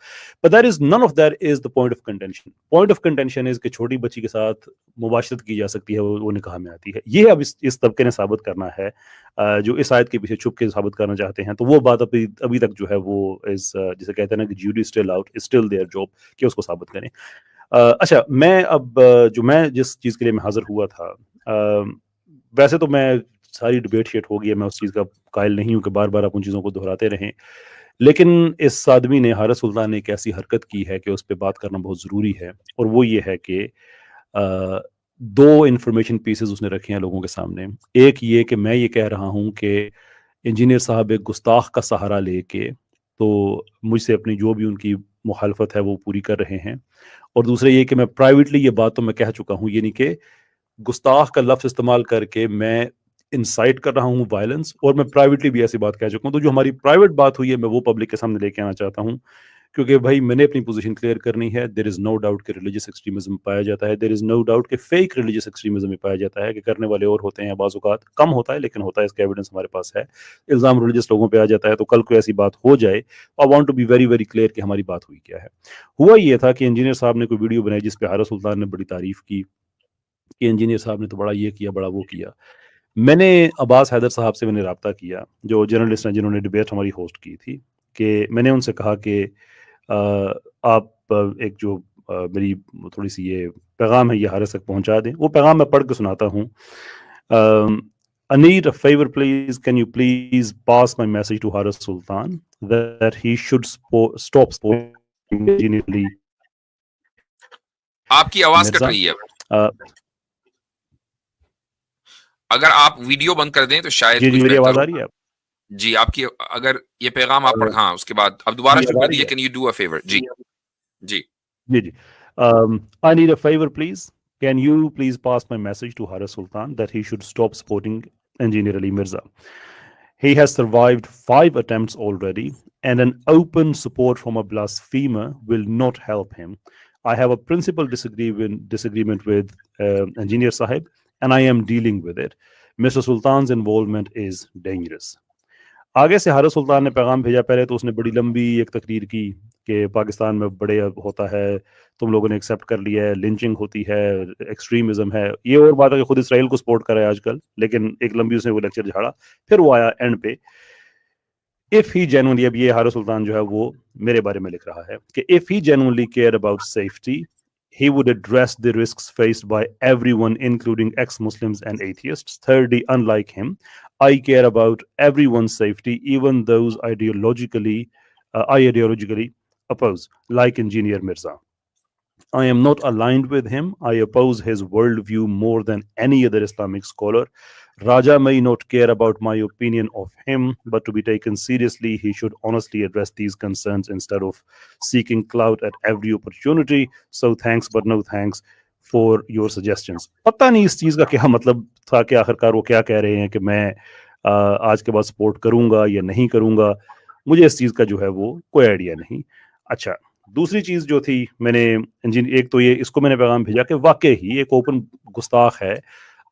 Speaker 5: but that is none of that is the point of contention. Point of contention is کہ چھوٹی بچی کے ساتھ مباشرت کی جا سکتی ہے، وہ نکاح میں آتی ہے، یہ اب اس طبقے نے ثابت کرنا ہے، جو اس آیت کے پیچھے چھپ کے ثابت کرنا چاہتے ہیں، تو وہ بات ابھی تک جو ہے وہ جسے کہتے ہیں نا کہ jury still out, still there job کہ اس کو ثابت کریں۔ اچھا، میں اب میں جس چیز کے لیے میں حاضر ہوا تھا، ویسے تو میں ساری ڈبیٹ شیٹ ہو گئی ہے، میں اس چیز کا قائل نہیں ہوں کہ بار بار آپ ان چیزوں کو دہراتے رہیں، لیکن اس آدمی نے، حارث سلطان نے ایک ایسی حرکت کی ہے کہ اس پہ بات کرنا بہت ضروری ہے، اور وہ یہ ہے کہ 2 انفارمیشن پیسز اس نے رکھے ہیں لوگوں کے سامنے۔ ایک یہ کہ میں یہ کہہ رہا ہوں کہ انجینئر صاحب ایک گستاخ کا سہارا لے کے تو مجھ سے اپنی جو بھی ان کی مخالفت ہے وہ پوری کر رہے ہیں، اور دوسرے یہ کہ میں پرائیویٹلی یہ بات تو میں کہہ چکا ہوں، یعنی کہ گستاخ کا لفظ استعمال کر کے میں انسائٹ کر رہا ہوں وائلنس، اور میں پرائیویٹلی بھی ایسی بات کہہ چکا ہوں، تو جو ہماری پرائیویٹ بات ہوئی ہے میں وہ پبلک کے سامنے لے کے آنا چاہتا ہوں، کیونکہ بھائی میں نے اپنی پوزیشن کلیئر کرنی ہے۔ دیر از نو ڈاؤٹ کہ ریلیجس ایکسٹریمزم پایا جاتا ہے، دیر از نو ڈاؤٹ کہ فیک ریلیجس ایکسٹریمزم پایا جاتا ہے، کہ کرنے والے اور ہوتے ہیں، بعض اوقات کم ہوتا ہے لیکن ہوتا ہے، اس کا ایویڈنس ہمارے پاس ہے۔ الزام ریلیجس لوگوں پہ آ جاتا ہے، تو کل کو ایسی بات ہو جائے، I want to be very very clear کہ ہماری بات ہوئی کیا ہے۔ ہوا یہ تھا کہ انجینئر صاحب نے کوئی ویڈیو بنائی جس پہ حارث سلطان نے بڑی تعریف کی کہ انجینئر صاحب نے تو بڑا یہ کیا، بڑا وہ کیا۔ میں نے عباس حیدر صاحب سے میں نے رابطہ کیا، جو جرنلسٹ ہیں جنہوں نے ڈبیٹ ہماری ہوسٹ کی تھی، کہ میں نے ان سے کہا کہ آپ ایک جو میری تھوڑی سی یہ پیغام ہے یہ حارث تک پہنچا دیں۔ وہ پیغام میں پڑھ کے سناتا ہوں۔ I need a favor, please. Can you please pass my message to Haris Sultan that he should stop supporting engineer
Speaker 3: آپ کی آواز کٹ
Speaker 5: مرزا۔
Speaker 3: رہی ہے، اگر آپ ویڈیو بند کر دیں تو شاید
Speaker 5: جی
Speaker 3: کچھ
Speaker 5: میری
Speaker 3: بہتر
Speaker 5: آواز
Speaker 3: ہو۔
Speaker 5: آ رہی ہے؟
Speaker 3: جی آپ کی اگر یہ پیغام آپ پڑھ، ہاں اس کے بعد اب دوبارہ شروع کر دیجیے، can you do a favour? جی جی
Speaker 5: جی I need a favor, please. Can you please pass my message to Haris Sultan that he should stop supporting Engineer Ali Mirza? He has survived 5 attempts already, and an open support from a blasphemer will not help him. I have a principal disagreement with Engineer Sahib, and I am dealing with it. Mr. Sultan's involvement is dangerous. آگے سے حارث سلطان نے پیغام بھیجا۔ پہلے تو اس نے بڑی لمبی ایک تقریر کی کہ پاکستان میں بڑے ہوتا ہے، تم لوگوں نے ایکسیپٹ کر لیا ہے، لنچنگ ہوتی ہے، ایکسٹریمزم ہے، یہ اور بات ہے کہ خود اسرائیل کو سپورٹ کر رہا ہے آج کل، لیکن ایک لمبی اس نے وہ لیکچر جھاڑا۔ پھر وہ آیا اینڈ پہ، if he genuinely، اب یہ حارث سلطان جو ہے وہ میرے بارے میں لکھ رہا ہے کہ if he genuinely cared about safety, he would address the risks faced by everyone, including ex-Muslims and atheists. Thirdly, unlike him, I care about everyone's safety, even those I ideologically oppose, like Engineer Mirza. I am not aligned with him. I oppose his worldview more than any other Islamic scholar. Raja may not care about my opinion of him, but to be taken seriously, he should honestly address these concerns instead of seeking clout at every opportunity. So thanks, but no thanks for your suggestions. پتہ نہیں اس چیز کا کیا مطلب تھا کہ آخرکار وہ کیا کہہ رہے ہیں کہ میں آج کے بعد سپورٹ کروں گا یا نہیں کروں گا، مجھے اس چیز کا جو ہے وہ کوئی آئیڈیا نہیں۔ اچھا، دوسری چیز جو تھی، میں نے ایک تو یہ اس کو میں نے پیغام بھیجا کہ واقعی ہی ایک اوپن گستاخ ہے۔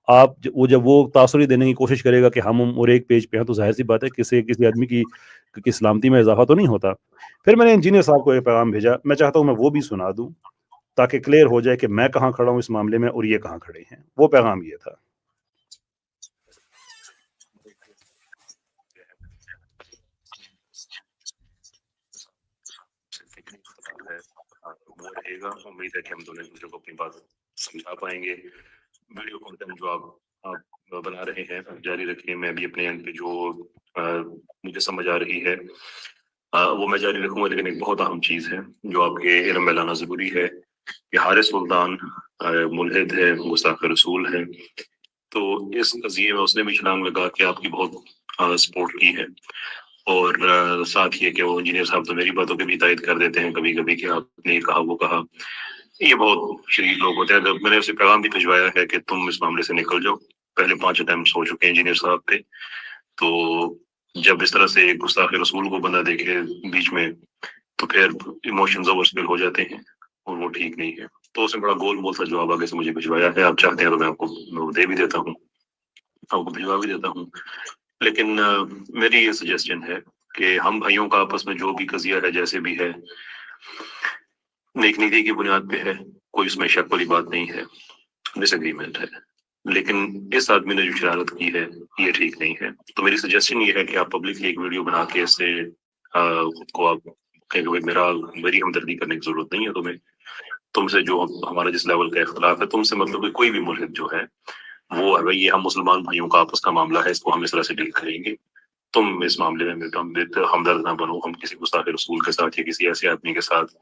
Speaker 5: آپ وہ جب وہ تاثری دینے کی کوشش کرے گا کہ ہم اور ایک پیج پہ ہیں، تو ظاہر سی بات ہے کسی آدمی کی سلامتی میں اضافہ تو نہیں ہوتا۔ پھر میں نے انجینئر صاحب کو یہ پیغام بھیجا، میں چاہتا ہوں میں وہ بھی سنا دوں تاکہ کلیئر ہو جائے کہ میں کہاں کھڑا ہوں اس معاملے میں اور یہ کہاں کھڑے ہیں. وہ پیغام یہ تھا. وہ رہے گا. امید ہے کہ ہم دونوں ایک دوسرے کو اپنی بات سمجھا پائیں گے. ویڈیو کانٹینٹ جو آپ بنا رہے ہیں جاری رکھیں. میں بھی اپنے اینڈ پہ جو مجھے سمجھ آ رہی ہے وہ میں جاری رکھوں گا. لیکن ایک بہت اہم چیز ہے جو آپ کے علم میں لانا ضروری ہے کہ حارث سلطان ملحد ہے, گستاخ رسول ہے. تو اس قضیے میں اس نے بھی چھلانگ لگا کے آپ کی بہت سپورٹ کی ہے. اور ساتھ یہ کہ وہ انجینئر صاحب تو میری باتوں پہ بھی تائید کر دیتے ہیں کبھی کبھی کہ آپ نے یہ کہا وہ کہا. یہ بہت شدید لوگ ہوتے ہیں. میں نے اسے پیغام بھی بھجوایا ہے کہ تم اس معاملے سے نکل جاؤ. پہلے 5 اٹیمپٹس ہو چکے ہیں انجینئر صاحب پہ. تو جب اس طرح سے گستاخ رسول کو بندہ دیکھے بیچ میں تو پھر ایموشنز اوور اسپل ہو جاتے ہیں اور وہ ٹھیک نہیں ہے. تو اس نے بڑا گول مول سا جواب آگے سے مجھے بھجوایا ہے. آپ چاہتے ہیں تو میں آپ کو دے بھی دیتا ہوں, آپ کو بھجوا بھی دیتا ہوں. لیکن میری یہ سجیسشن ہے کہ ہم بھائیوں کا آپس میں جو بھی قضیہ ہے جیسے بھی ہے نیک نیتی کی بنیاد پہ ہے. کوئی اس میں شک والی بات نہیں ہے, ڈس ایگریمنٹ ہے. لیکن اس آدمی نے جو شرارت کی ہے یہ ٹھیک نہیں ہے. تو میری سجیسشن یہ ہے کہ آپ پبلکلی ایک ویڈیو بنا کے اس سے خود کو آپ کہیں کہ میری ہمدردی کرنے کی ضرورت نہیں ہے تمہیں. تم سے جو ہمارا جس لیول کا اختلاف ہے تم سے مطلب کہ کوئی بھی ملحد جو ہے وہ ہے یہ ہم مسلمان بھائیوں کا آپس کا معاملہ ہے, اس کو ہم اس طرح سے ڈیل کریں گے. تم اس معاملے میں ہمدرد نہ بنو. ہم کسی گستاخ رسول کے ساتھ یا کسی ایسے آدمی کے ساتھ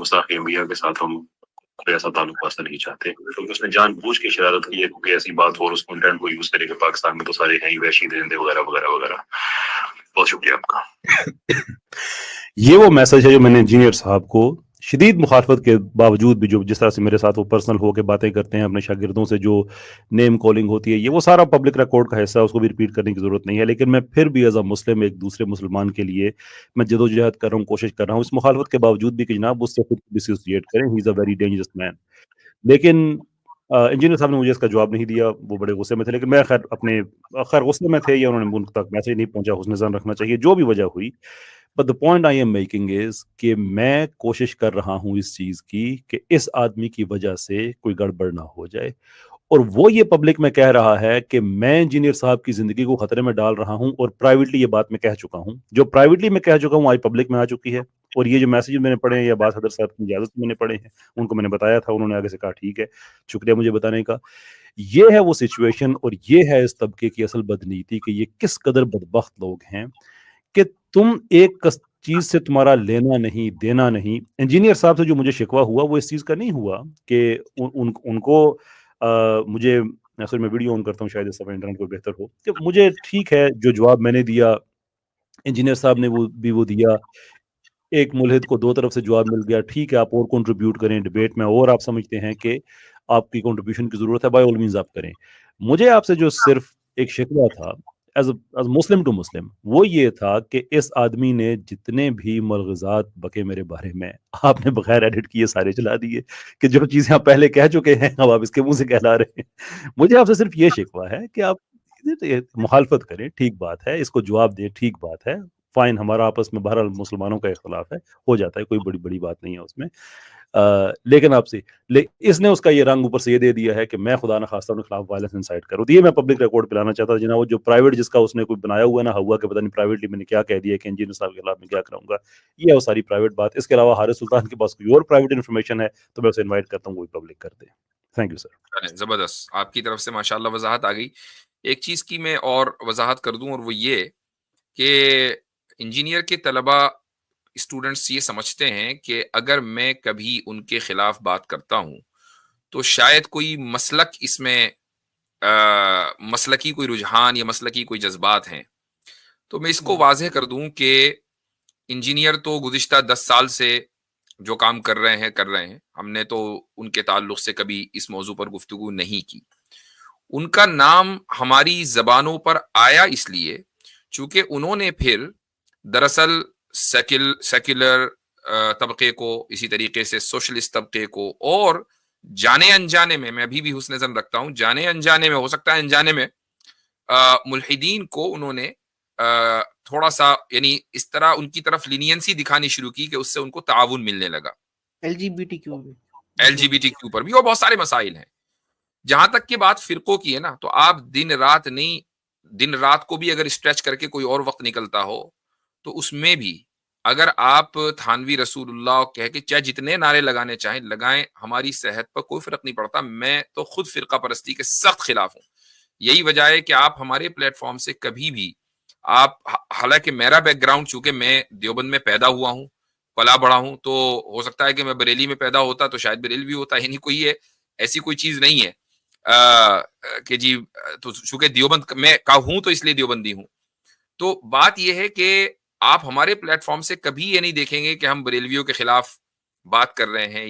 Speaker 5: گستاخ انبیاء کے ساتھ ہم کوئی ایسا تعلق واسطہ نہیں چاہتے. کیونکہ اس نے جان بوجھ کے شرارت کی ہے کیونکہ ایسی بات ہو اور اس کنٹینٹ کو یوز کرے کہ پاکستان میں تو سارے ہیں ہی وحشی درندے وغیرہ وغیرہ وغیرہ. بہت شکریہ آپ کا. یہ وہ میسج ہے جو میں نے انجینئر صاحب کو شدید مخالفت کے باوجود بھی جو جس طرح سے میرے ساتھ وہ پرسنل ہو کے باتیں کرتے ہیں اپنے شاگردوں سے جو نیم کالنگ ہوتی ہے یہ وہ سارا پبلک ریکارڈ کا حصہ ہے, اس کو بھی ریپیٹ کرنے کی ضرورت نہیں ہے. لیکن میں پھر بھی ایز اے مسلم ایک دوسرے مسلمان کے لیے میں جدوجہد کر رہا ہوں, کوشش کر رہا ہوں اس مخالفت کے باوجود بھی کہ جناب اس سے خود ڈسوسیٹ کریں. ہی از اے ویری ڈینجرس مین. لیکن انجینئر صاحب نے مجھے اس کا جواب نہیں دیا, وہ بڑے غصے میں تھے. لیکن میں خیر غصے میں تھے یا انہوں نے ان تک میسج نہیں پہنچا, حسن ظن رکھنا چاہیے جو بھی وجہ ہوئی. But the point I am making is کہ میں کوشش کر رہا ہوں اس چیز کی کہ اس آدمی کی وجہ سے کوئی گڑبڑ نہ ہو جائے. اور وہ یہ پبلک میں کہہ رہا ہے کہ میں انجینئر صاحب کی زندگی کو خطرے میں ڈال رہا ہوں, اور پرائیویٹلی یہ بات میں کہہ چکا ہوں. جو پرائیویٹلی میں کہہ چکا ہوں آج پبلک میں آ چکی ہے. اور یہ جو میسج میں نے پڑھے ہیں یا عباس حیدر صاحب کی اجازت میں نے پڑھے ہیں ان کو میں نے بتایا تھا, انہوں نے آگے سے کہا ٹھیک ہے, شکریہ مجھے بتانے کا. یہ ہے وہ سچویشن اور یہ ہے اس طبقے کی اصل بدنیتی کہ یہ کس قدر بدبخت لوگ ہیں کہ تم ایک چیز سے تمہارا لینا نہیں دینا نہیں. انجینئر صاحب سے جو مجھے شکوہ ہوا وہ اس چیز کا نہیں ہوا کہ ان کو مجھے میں ویڈیو آن کرتا ہوں شاید اس طرح انٹرنیٹ کو بہتر ہو کہ مجھے ٹھیک ہے جو جواب میں نے دیا انجینئر صاحب نے وہ دیا. ایک ملحد کو 2 طرف سے جواب مل گیا, ٹھیک ہے آپ اور کنٹریبیوٹ کریں ڈیبیٹ میں اور آپ سمجھتے ہیں کہ آپ کی کنٹریبیوشن کی ضرورت ہے بائی آل مینز آپ کریں. مجھے آپ سے جو صرف ایک شکوہ تھا ایز مسلم ٹو مسلم وہ یہ تھا کہ اس آدمی نے جتنے بھی ملغزات بکے میرے بارے میں آپ نے بغیر ایڈٹ کیے سارے چلا دیے کہ جو چیزیں آپ پہلے کہہ چکے ہیں اب آپ اس کے منہ سے کہلا رہے ہیں. مجھے آپ سے صرف یہ شکوہ ہے کہ آپ مخالفت کریں, ٹھیک بات ہے, اس کو جواب دیں, ٹھیک بات ہے, فائن, ہمارا آپس میں بہرحال مسلمانوں کا اختلاف ہے, ہو جاتا ہے, کوئی بڑی بات نہیں ہے اس میں. لیکن آپ سے اس نے اس کا یہ رنگ اوپر سے یہ دے دیا ہے کہ میں خدا نخواستہ اپنے خلاف وائلنس انسائٹ کروں. یہ میں پبلک ریکارڈ پہ لانا چاہتا تھا جناب. جو پرائیویٹ جس کا اس نے کوئی بنایا ہوا نہ ہوا کہ پتہ نہیں پرائیویٹلی میں نے کیا کہہ دیا کہ انجینئر صاحب کے خلاف میں کیا کراؤں گا, یہ ہے وہ ساری پرائیویٹ بات. اس کے علاوہ حارث سلطان کے پاس کوئی اور پرائیویٹ انفارمیشن ہے تو میں اسے انوائٹ کرتا ہوں وہی پبلک کر دیں. Thank you sir.
Speaker 3: زبردست, آپ کی طرف سے ماشاءاللہ وضاحت آ گئی. ایک چیز کی میں اور وضاحت کر دوں اور وہ یہ کہ انجینئر کے طلبہ اسٹوڈنٹس یہ سمجھتے ہیں کہ اگر میں کبھی ان کے خلاف بات کرتا ہوں تو شاید کوئی مسلک اس میں مسلکی کوئی رجحان یا مسلکی کوئی جذبات ہیں. تو میں اس کو واضح کر دوں کہ انجینئر تو گزشتہ 10 سال سے جو کام کر رہے ہیں. ہم نے تو ان کے تعلق سے کبھی اس موضوع پر گفتگو نہیں کی. ان کا نام ہماری زبانوں پر آیا اس لیے چونکہ انہوں نے پھر دراصل سیکولر طبقے کو, اسی طریقے سے سوشلسٹ طبقے کو, اور جانے انجانے میں ابھی بھی حسن ظن رکھتا ہوں, جانے انجانے میں, ہو سکتا ہے انجانے میں, ملحدین کو انہوں نے تھوڑا سا یعنی اس طرح ان کی طرف لینینسی دکھانی شروع کی کہ اس سے ان کو تعاون ملنے لگا.
Speaker 4: LGBTQ
Speaker 3: LGBTQ پر بھی اور بہت سارے مسائل ہیں. جہاں تک کہ بات فرقوں کی ہے نا, تو آپ دن رات کو بھی اگر اسٹریچ کر کے کوئی اور وقت نکلتا ہو تو اس میں بھی اگر آپ تھانوی رسول اللہ کہہ کے چاہے جتنے نعرے لگانے چاہیں لگائیں, ہماری صحت پر کوئی فرق نہیں پڑتا. میں تو خود فرقہ پرستی کے سخت خلاف ہوں. یہی وجہ ہے کہ آپ ہمارے پلیٹ فارم سے کبھی بھی آپ, حالانکہ میرا بیک گراؤنڈ چونکہ میں دیوبند میں پیدا ہوا ہوں, پلا بڑا ہوں, تو ہو سکتا ہے کہ میں بریلی میں پیدا ہوتا تو شاید بریلوی ہوتا, یعنی کوئی ہے ایسی کوئی چیز نہیں ہے کہ جی تو چونکہ دیوبند میں کا ہوں تو اس لیے دیوبندی ہوں. تو بات یہ ہے کہ آپ ہمارے پلیٹ فارم سے کبھی یہ نہیں دیکھیں گے کہ ہم بریلویوں کے خلاف بات کر رہے ہیں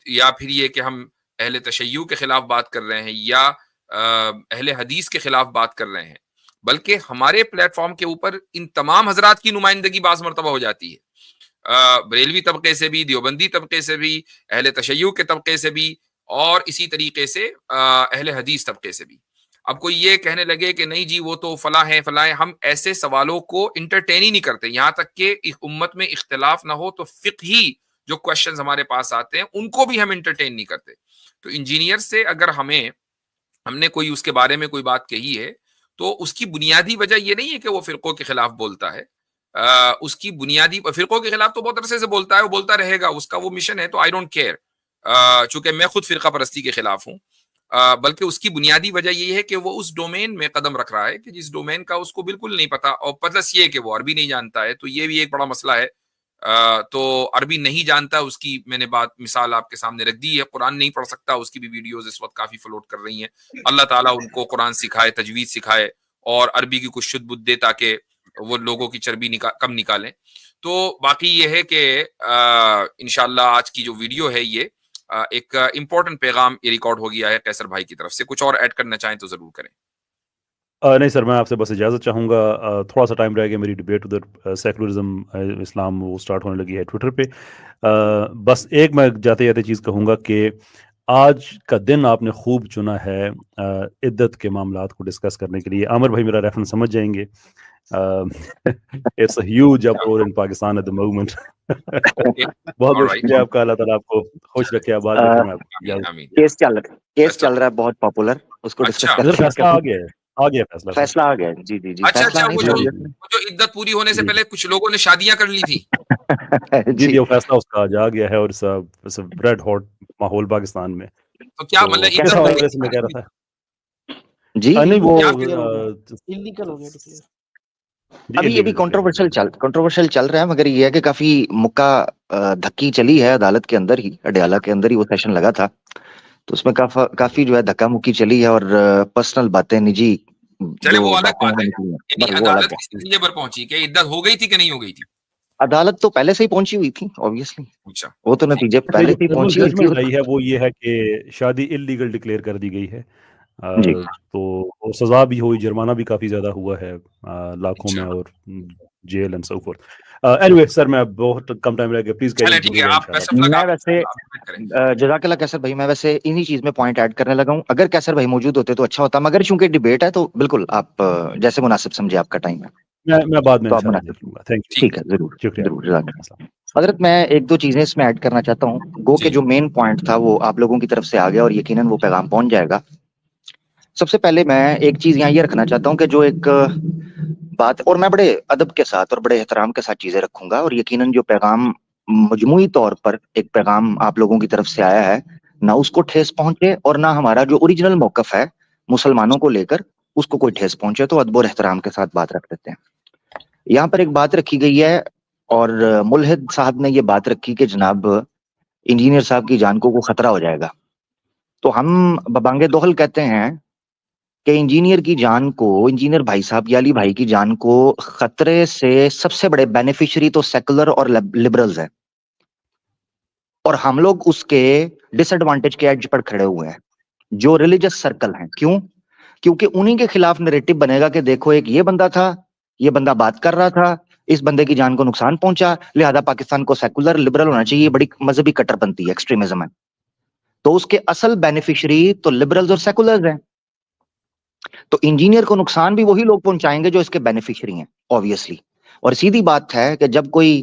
Speaker 3: یا پھر یہ کہ ہم اہل تشیع کے خلاف بات کر رہے ہیں یا اہل حدیث کے خلاف بات کر رہے ہیں, بلکہ ہمارے پلیٹ فارم کے اوپر ان تمام حضرات کی نمائندگی بعض مرتبہ ہو جاتی ہے, بریلوی طبقے سے بھی, دیوبندی طبقے سے بھی, اہل تشیع کے طبقے سے بھی, اور اسی طریقے سے اہل حدیث طبقے سے بھی. اب کوئی یہ کہنے لگے کہ نہیں جی وہ تو فلاں ہیں فلاں ہیں, ہم ایسے سوالوں کو انٹرٹین ہی نہیں کرتے. یہاں تک کہ امت میں اختلاف نہ ہو تو فقہی جو کوشچنز ہمارے پاس آتے ہیں ان کو بھی ہم انٹرٹین نہیں کرتے. تو انجینئر سے اگر ہم نے کوئی اس کے بارے میں کوئی بات کہی ہے تو اس کی بنیادی وجہ یہ نہیں ہے کہ وہ فرقوں کے خلاف بولتا ہے. اس کی بنیادی فرقوں کے خلاف تو بہت عرصے سے بولتا ہے, وہ بولتا رہے گا, اس کا وہ مشن ہے, تو آئی ڈونٹ کیئر, چونکہ میں خود فرقہ پرستی کے خلاف ہوں. بلکہ اس کی بنیادی وجہ یہ ہے کہ وہ اس ڈومین میں قدم رکھ رہا ہے کہ جس ڈومین کا اس کو بالکل نہیں پتا, اور پلس یہ کہ وہ عربی نہیں جانتا ہے, تو یہ بھی ایک بڑا مسئلہ ہے. تو عربی نہیں جانتا, اس کی میں نے مثال آپ کے سامنے رکھ دی ہے. قرآن نہیں پڑھ سکتا, اس کی بھی ویڈیوز اس وقت کافی فلوٹ کر رہی ہیں. اللہ تعالیٰ ان کو قرآن سکھائے, تجوید سکھائے, اور عربی کی کچھ شد بد دے تاکہ وہ لوگوں کی چربی کم نکالیں. تو باقی یہ ہے کہ انشاءاللہ آج کی جو ویڈیو ہے یہ ایک امپورٹنٹ پیغام یہ ریکارڈ ہو گیا ہے قیصر بھائی کی طرف سے. کچھ اور ایڈ کرنا چاہیں تو ضرور کریں.
Speaker 5: نہیں سر, میں آپ سے بس اجازت چاہوں گا. تھوڑا سا ٹائم رہ گیا, میری ڈبیٹ ادھر سیکولرزم اسلام وہ سٹارٹ ہونے لگی ہے ٹویٹر پہ. بس ایک میں جاتے چیز کہوں گا کہ آج کا دن آپ نے خوب چنا ہے عدت کے معاملات کو ڈسکس کرنے کے لیے. عامر بھائی میرا ریفرنس سمجھ جائیں گے. It's a huge uproar in Pakistan at the moment. بہت بہت شکریہ آپ کا, اللہ تعالیٰ آپ کو خوش رکھے, آباد رکھے.
Speaker 7: کیس چل رہا ہے بہت پاپولر, اس کو ڈسکس کرتے ہیں.
Speaker 5: فیصلہ آ گیا
Speaker 7: فیصلہ آ گیا. جی جی جی.
Speaker 3: اچھا وہ جو عدت پوری ہونے سے پہلے کچھ لوگوں نے شادیاں کر لی تھی.
Speaker 5: جی وہ فیصلہ اس کا آ گیا ہے, اور ریڈ ہاٹ ماحول پاکستان میں.
Speaker 3: تو کیا مطلب
Speaker 5: میں کہہ رہا تھا
Speaker 7: جی
Speaker 5: نہیں وہ
Speaker 4: انلیگل ہو گیا.
Speaker 7: ابھی یہ بھی کنٹروورشل چل رہا ہے, مگر یہ ہے کہ کافی مکہ دھکی چلی ہے عدالت کے اندر ہی, اڈیالہ کے اندر ہی وہ سیشن لگا تھا, تو اس میں کافی جو ہے دھکا مکی چلی ہے, اور پرسنل باتیں نجی
Speaker 3: چلے وہ الگ بات ہے. عدالت کس نتیجے پر پہنچی کہ عدت ہو گئی تھی کہ نہیں ہو گئی تھی؟
Speaker 7: عدالت تو پہلے سے ہی پہنچی ہوئی تھی اوبویسلی. وہ تو نتیجے پہلے سے ہی پہنچی ہوئی
Speaker 5: ہے. وہ یہ ہے کہ شادی انلیگل ڈکلیئر کر دی گئی ہے, تو سزا بھی ہوئی, جرمانہ بھی کافی زیادہ ہوا ہے لاکھوں میں, اور jail and so forth. Anyway sir, میں بہت کم ٹائم رہ گیا, پلیز
Speaker 7: میں ویسے جزاک اللہ کیسر بھائی, میں ویسے انہی چیز میں پوائنٹ ایڈ کرنے لگا ہوں. اگر کیسر بھائی موجود ہوتے تو اچھا ہوتا, مگر چونکہ ڈیبیٹ ہے تو بالکل آپ جیسے مناسب سمجھے, آپ کا ٹائم ہے.
Speaker 5: میں بعد میں
Speaker 7: ٹھیک ہے, ضرور ضرور. حضرت میں ایک دو چیزیں اس میں ایڈ کرنا چاہتا ہوں. گو کہ جو مین پوائنٹ تھا وہ آپ لوگوں کی طرف سے آ گیا, اور یقیناً وہ پیغام پہنچ جائے گا. سب سے پہلے میں ایک چیز یہاں یہ رکھنا چاہتا ہوں کہ جو ایک بات, اور میں بڑے ادب کے ساتھ اور بڑے احترام کے ساتھ چیزیں رکھوں گا, اور یقیناً جو پیغام مجموعی طور پر ایک پیغام آپ لوگوں کی طرف سے آیا ہے, نہ اس کو ٹھیس پہنچے, اور نہ ہمارا جو اوریجنل موقف ہے مسلمانوں کو لے کر اس کو کوئی ٹھیس پہنچے, تو ادب اور احترام کے ساتھ بات رکھ دیتے ہیں. یہاں پر ایک بات رکھی گئی ہے, اور ملحد صاحب نے یہ بات رکھی کہ جناب انجینئر صاحب کی جان کو خطرہ ہو جائے گا. تو ہم ببانگ دوہل کہتے ہیں کہ انجینئر کی جان کو, انجینئر بھائی صاحب یا علی بھائی کی جان کو خطرے سے سب سے بڑے بینیفیشری تو سیکولر اور لبرلز ہیں, اور ہم لوگ اس کے ڈس ایڈوانٹیج کے ایڈج پر کھڑے ہوئے ہیں جو ریلیجس سرکل ہیں. کیوں؟ کیونکہ انہی کے خلاف نیریٹو بنے گا کہ دیکھو ایک یہ بندہ تھا, یہ بندہ بات کر رہا تھا, اس بندے کی جان کو نقصان پہنچا, لہذا پاکستان کو سیکولر لبرل ہونا چاہیے. یہ بڑی مذہبی کٹر پنتی ہے, ایکسٹریمزم ہے. تو اس کے اصل بینیفیشری تو لبرلز اور سیکولرز ہیں. تو انجینئر کو نقصان بھی وہی لوگ پہنچائیں گے جو اس کے بینیفیشری ہیں اوبویسلی. اور سیدھی بات ہے کہ جب کوئی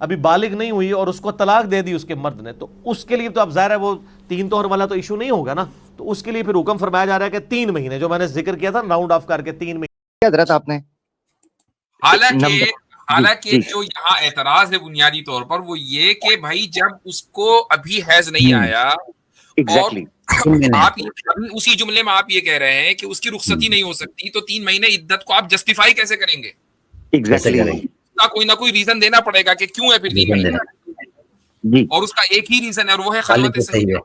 Speaker 8: ابھی بالغ نہیں ہوئی اور اس کو طلاق دے دی اس کے مرد نے, تو اس کے لیے تو اب ظاہر ہے وہ 3 طہر والا تو ایشو نہیں ہوگا نا, تو اس کے لیے پھر حکم فرمایا جا رہا ہے کہ 3 مہینے, جو میں نے ذکر کیا تھا راؤنڈ آف کر کے 3 مہینے.
Speaker 7: حضرت آپ نے
Speaker 3: حالانکہ جو یہاں اعتراض ہے بنیادی طور پر وہ یہ کہ بھائی جب اس کو ابھی حیض نہیں آیا اور آپ اسی جملے میں آپ یہ کہہ رہے ہیں کہ اس کی رخصتی نہیں ہو سکتی, تو 3 مہینے عدت کو آپ جسٹیفائی کیسے کریں گے؟ کوئی نہ کوئی ریزن دینا پڑے گا کہ کیوں ہے پھر 3 مہینے, اور اس کا ایک ہی ریزن ہے اور وہ ہے خلوت صحیح.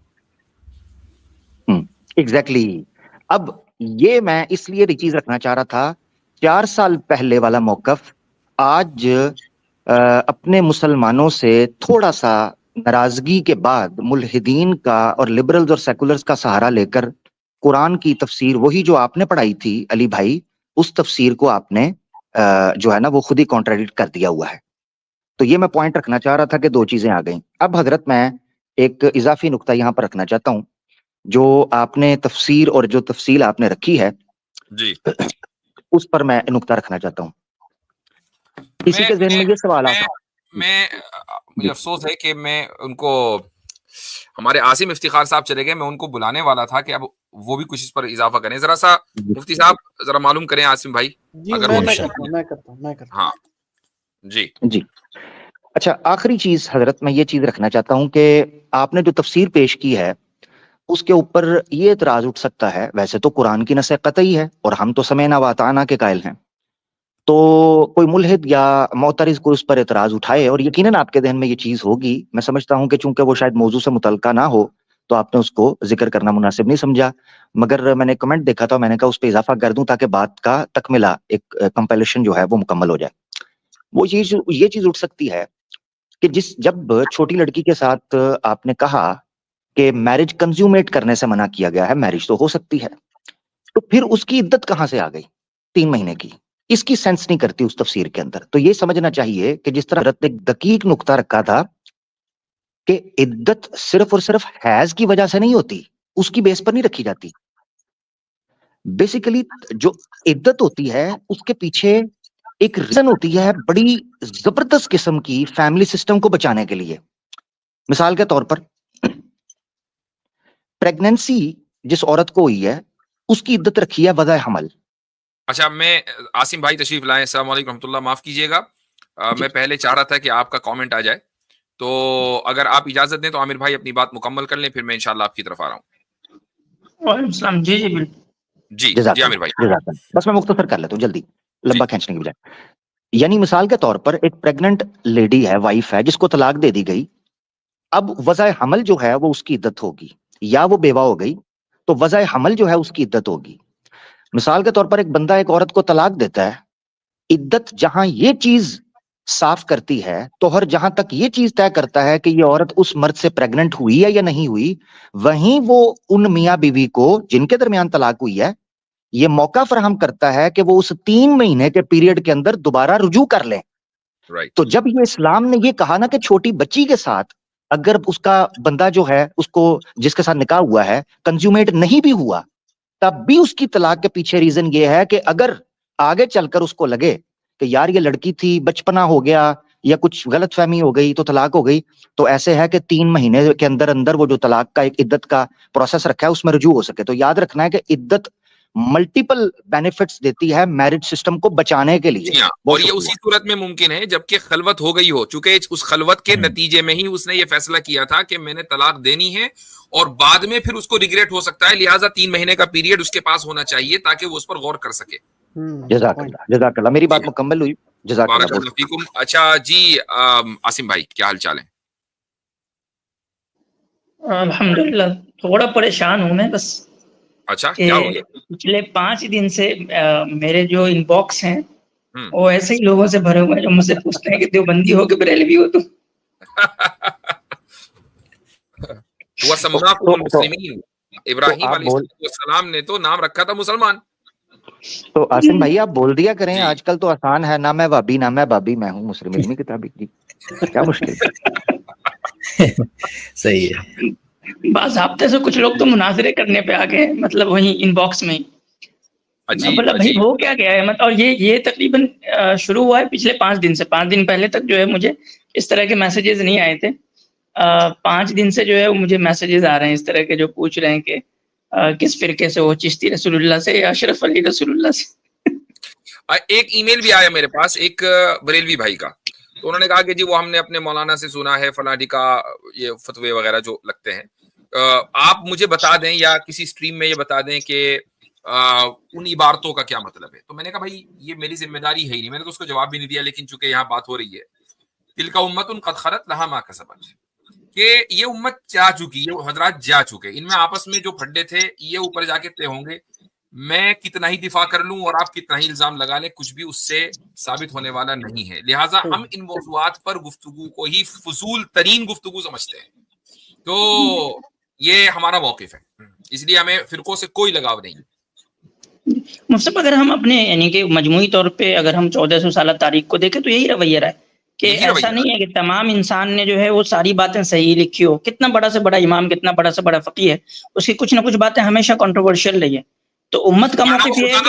Speaker 7: ایگزیکٹلی. اب یہ میں اس لیے چیز رکھنا چاہ رہا تھا, 4 سال پہلے والا موقف آج اپنے مسلمانوں سے تھوڑا سا ناراضگی کے بعد ملحدین کا اور لبرلز اور سیکولرز کا سہارا لے کر قرآن کی تفسیر, وہی جو آپ نے پڑھائی تھی علی بھائی, اس تفسیر کو آپ نے جو ہے نا وہ خود ہی کانٹراڈکٹ کر دیا ہوا ہے. تو یہ میں پوائنٹ رکھنا چاہ رہا تھا کہ 2 چیزیں آ گئیں. اب حضرت میں ایک اضافی نقطہ یہاں پر رکھنا چاہتا ہوں, جو آپ نے تفسیر اور جو تفصیل آپ نے رکھی ہے
Speaker 3: جی
Speaker 7: اس پر میں نقطہ رکھنا چاہتا ہوں. کسی کے ذہن میں یہ سوال آتا
Speaker 3: ہے, مجھے افسوس ہے کہ میں ان کو, ہمارے عاصم افتخار صاحب چلے گئے, میں ان کو بلانے والا تھا کہ اب وہ بھی کچھ اس پر اضافہ کریں. ذرا سا مفتی صاحب ذرا معلوم کریں عاصم بھائی اگر
Speaker 4: میں کرتا ہوں.
Speaker 3: ہاں جی
Speaker 7: جی. اچھا, آخری چیز حضرت میں یہ چیز رکھنا چاہتا ہوں کہ آپ نے جو تفسیر پیش کی ہے اس کے اوپر یہ اعتراض اٹھ سکتا ہے, ویسے تو قرآن کی نص قطعی ہے اور ہم تو سمعنا واطعنا کے قائل ہیں, تو کوئی ملحد یا معترض کو اس پر اعتراض اٹھائے اور یقیناً آپ کے ذہن میں یہ چیز ہوگی. میں سمجھتا ہوں کہ چونکہ وہ شاید موضوع سے متعلقہ نہ ہو تو آپ نے اس کو ذکر کرنا مناسب نہیں سمجھا, مگر میں نے کمنٹ دیکھا تھا, میں نے کہا اس پہ اضافہ کر دوں تاکہ بات کا تکملہ, ایک کمپائلیشن جو ہے وہ مکمل ہو جائے. وہ یہ چیز اٹھ سکتی ہے کہ جب چھوٹی لڑکی کے ساتھ آپ نے کہا کہ میرج کنزیومیٹ کرنے سے منع کیا گیا ہے, میرج تو ہو سکتی ہے, تو پھر اس کی عدت کہاں سے آ گئی 3 مہینے کی؟ اس کی سینس نہیں کرتی اس تفسیر کے اندر. تو یہ سمجھنا چاہیے کہ جس طرح حضرت نے ایک دقیق نقطہ رکھا تھا کہ عدت صرف اور صرف حیض کی وجہ سے نہیں ہوتی, اس کی بیس پر نہیں رکھی جاتی. بیسیکلی جو عدت ہوتی ہے اس کے پیچھے ایک ریزن ہوتی ہے بڑی زبردست قسم کی, فیملی سسٹم کو بچانے کے لیے. مثال کے طور پر پریگننسی جس عورت کو ہوئی ہے اس کی عدت رکھی ہے وضع حمل.
Speaker 3: اچھا, میں عاصم بھائی تشریف لائیں, السلام علیکم رحمۃ اللہ, معاف کیجیے گا, میں پہلے چاہ رہا تھا کہ آپ کا کامنٹ آ جائے, تو اگر آپ اجازت دیں تو عامر بھائی اپنی بات مکمل کر لیں, پھر میں انشاءاللہ آپ کی طرف آ رہا ہوں.
Speaker 9: وعلیکم السلام. جی جی بالکل.
Speaker 3: جی عامر بھائی,
Speaker 7: بس میں مختصر کر لیتا ہوں جلدی, لمبا کھینچنے کی بجائے. یعنی مثال کے طور پر ایک پریگننٹ لیڈی ہے, وائف ہے, جس کو طلاق دے دی گئی. اب وضع حمل جو ہے وہ اس کی عدت ہوگی, یا وہ بیوہ ہو گئی تو وضع حمل جو ہے اس کی عدت ہوگی. مثال کے طور پر ایک بندہ ایک عورت کو طلاق دیتا ہے, عدت جہاں یہ چیز صاف کرتی ہے, توہر جہاں تک یہ چیز طے کرتا ہے کہ یہ عورت اس مرد سے پریگننٹ ہوئی ہے یا نہیں ہوئی, وہیں وہ ان میاں بیوی کو جن کے درمیان طلاق ہوئی ہے یہ موقع فراہم کرتا ہے کہ وہ اس 3 مہینے کے پیریڈ کے اندر دوبارہ رجوع کر لیں. تو جب یہ اسلام نے یہ کہا نا کہ چھوٹی بچی کے ساتھ اگر اس کا بندہ جو ہے اس کو جس کے ساتھ نکاح ہوا ہے کنزیومیٹ نہیں بھی ہوا, تب بھی اس کی طلاق کے پیچھے ریزن یہ ہے کہ اگر آگے چل کر اس کو لگے کہ یار یہ لڑکی تھی, بچپنا ہو گیا یا کچھ غلط فہمی ہو گئی تو طلاق ہو گئی, تو ایسے ہے کہ 3 مہینے کے اندر اندر وہ جو طلاق کا ایک عدت کا پروسیس رکھا ہے اس میں رجوع ہو سکے. تو یاد رکھنا ہے کہ عدت ملٹیپل بینیفٹس دیتی ہے میرج سسٹم کو بچانے کے لیے.
Speaker 3: اور یہ اسی صورت میں ممکن ہے جبکہ خلوت ہو گئی ہو, چونکہ اس خلوت کے نتیجے میں ہی اس نے یہ فیصلہ کیا تھا کہ میں نے طلاق دینی ہے, اور بعد میں پھر اس کو ریگریٹ ہو سکتا ہے, لہٰذا 3 مہینے کا پیریڈ اس کے پاس ہونا چاہیے تاکہ وہ اس پر غور کر سکے.
Speaker 7: جزاک اللہ, میری بات مکمل ہوئی, جزاک اللہ فیکم.
Speaker 3: اچھا جی عاصم بھائی کیا حال چال ہے؟
Speaker 9: الحمدللہ, تھوڑا پریشان ہوں میں بس.
Speaker 3: اچھا کیا ہو گیا؟
Speaker 9: پچھلے 5 دن سے میرے جو ان باکس ہیں وہ ایسے ہی لوگوں سے بھرے ہوئے ہیں جو مجھ سے پوچھتے ہیں کہ دیوبندی ہو کہ بریلوی ہو تم.
Speaker 3: وَسَمَّاكُمُ الْمُسْلِمِينَ, ابراہیم علیہ السلام نے تو نام رکھا تھا مسلمان.
Speaker 7: تو عاصم بھائی آپ بول دیا کریں, آج کل تو آسان ہے, نہ میں وابی نہ میں بابی, میں ہوں مسلم علمی کتابی. جی کیا مشکل ہے؟
Speaker 6: صحیح ہے.
Speaker 9: بعض ہفتے سے کچھ لوگ تو مناظرے کرنے پہ آ گئے, مطلب وہیں ان باکس میں. مطلب بھائی ہو کیا گیا ہے, مطلب اور یہ تقریباً شروع ہوا ہے پچھلے 5 دن سے. 5 دن پہلے تک جو ہے مجھے اس طرح کے میسیجز نہیں آئے تھے. 5 دن سے جو ہے مجھے میسیجز آ رہے ہیں اس طرح کے جو پوچھ رہے ہیں کہ کس فرقے سے ہو, چشتی رسول اللہ سے یا اشرف علی رسول اللہ سے.
Speaker 3: ایک ای میل بھی آیا میرے پاس ایک بریلوی بھائی کا, تو انہوں نے کہا کہ جی وہ ہم نے اپنے مولانا سے سنا ہے فلاں کا یہ فتوے وغیرہ جو لگتے ہیں, آپ مجھے بتا دیں یا کسی سٹریم میں یہ بتا دیں کہ ان عبارتوں کا کیا مطلب ہے. تو میں نے کہا بھائی یہ میری ذمہ داری ہے ہی نہیں, میں نے تو اس کو جواب بھی نہیں دیا, لیکن چونکہ یہاں بات ہو رہی ہے تلک امت قد خلت لہا ما کسبت, کہ یہ امت جا چکی, یہ حضرات جا چکے, ان میں آپس میں جو پھڈے تھے یہ اوپر جا کے طے ہوں گے. میں کتنا ہی دفاع کر لوں اور آپ کتنا ہی الزام لگا لیں, کچھ بھی اس سے ثابت ہونے والا نہیں ہے. لہٰذا ہم ان موضوعات پر گفتگو کو ہی فضول ترین گفتگو سمجھتے ہیں. تو یہ ہمارا موقف ہے, اس لیے ہمیں فرقوں سے کوئی لگاؤ نہیں.
Speaker 9: مصطفیٰ اگر ہم اپنے یعنی کہ مجموعی طور پہ اگر ہم 1400 سالہ تاریخ کو دیکھیں تو یہی رویہ رہا ہے کہ ایسا نہیں ہے کہ تمام انسان نے جو ہے وہ ساری باتیں صحیح لکھی ہو. کتنا بڑا سے بڑا امام, کتنا بڑا سے بڑا فقیہ ہے, اس کی کچھ نہ کچھ باتیں ہمیشہ کنٹروورشل رہی ہے. تو امت کا موقف یہ ہے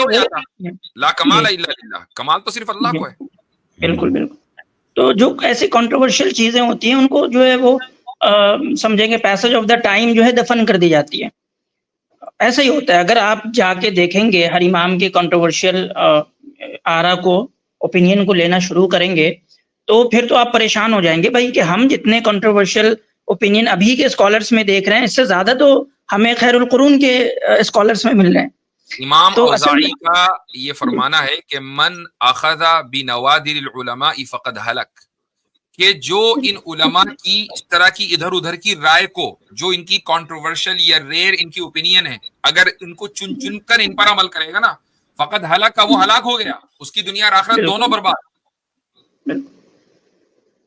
Speaker 9: کہ
Speaker 3: لا کمال الا للہ, کمال تو صرف اللہ کو ہے.
Speaker 9: بالکل بالکل. تو جو ایسی کنٹروورشل چیزیں ہوتی ہیں ان کو جو ہے وہ سمجھیں گے پیسج آف دا ٹائم جو ہے دفن کر دی جاتی ہے. ایسا ہی ہوتا ہے. اگر آپ جا کے دیکھیں گے ہر امام کے کنٹروورشل آرا کو, اوپینین کو لینا شروع کریں گے تو پھر تو آپ پریشان ہو جائیں گے بھائی کہ ہم جتنے کنٹروورشل اوپینین ابھی کے اسکالرس میں دیکھ رہے ہیں, اس سے زیادہ تو ہمیں خیر القرون کے اسکالرس میں مل رہے ہیں.
Speaker 3: امام اوزاعی کا یہ فرمانا ہے کہ من اخذ بنوادر العلماء فقد ہلک, کہ جو ان علماء کی اس طرح کی ادھر ادھر کی رائے کو, جو ان کی کنٹروورشل یا ریئر ان کی اوپینین ہے, اگر ان کو چن چن کر ان پر عمل کرے گا نا, فقد ہلاک کا وہ ہلاک ہو گیا, اس کی دنیا اور آخرت دونوں برباد.